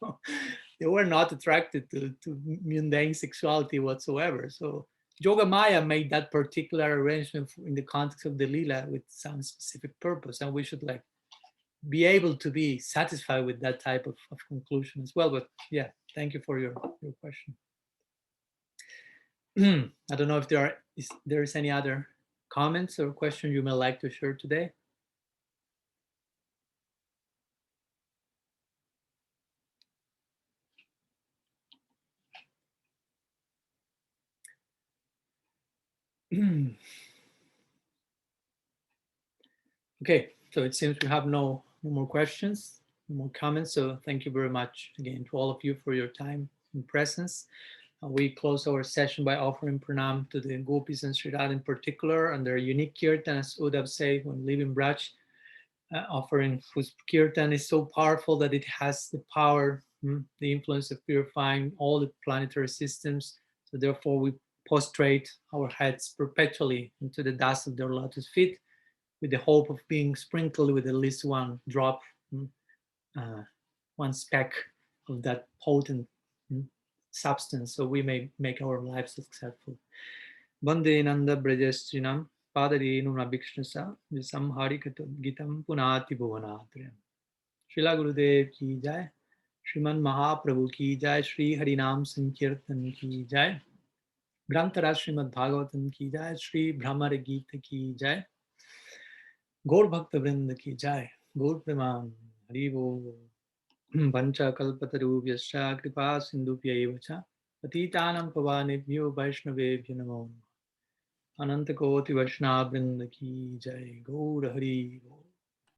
they were not attracted to mundane sexuality whatsoever. So Yogamaya made that particular arrangement in the context of the Lila with some specific purpose, and we should like be able to be satisfied with that type of conclusion as well. But yeah, thank you for your question. I don't know if there is any other comments or question you may like to share today. Okay, so it seems we have no more questions, no more comments. So thank you very much again to all of you for your time and presence. We close our session by offering pranam to the gopis and Sri Radha in particular, and their unique kirtan, as Uddhav said, when leaving Braj, offering whose kirtan is so powerful that it has the power, the influence of purifying all the planetary systems. So therefore we prostrate our heads perpetually into the dust of their lotus feet, with the hope of being sprinkled with at least one drop, one speck of that potent substance, so we may make our lives successful. Vande Nanda Brajastrinam Padarenu Nabhikshnasa Visamharikato Gitam Punati Bhuvanatriyam. Srila Gurudev ki jai, Srimad Mahaprabhu ki jai, Sri Harinam Sankirtan ki jai, Grantara Srimad-Bhagavatam ki jai, Sri Bhramara-gita ki jai, Gaur Bhakta Vrinda ki jai, Gaur Preman Haribo. Vancha kalpatarubhyascha kripa sindhubhya cha patitanam pavanebhyo vaishnavebhyo namo. Ananta koti vaishnava vrinda ki jai. Gaur Hari.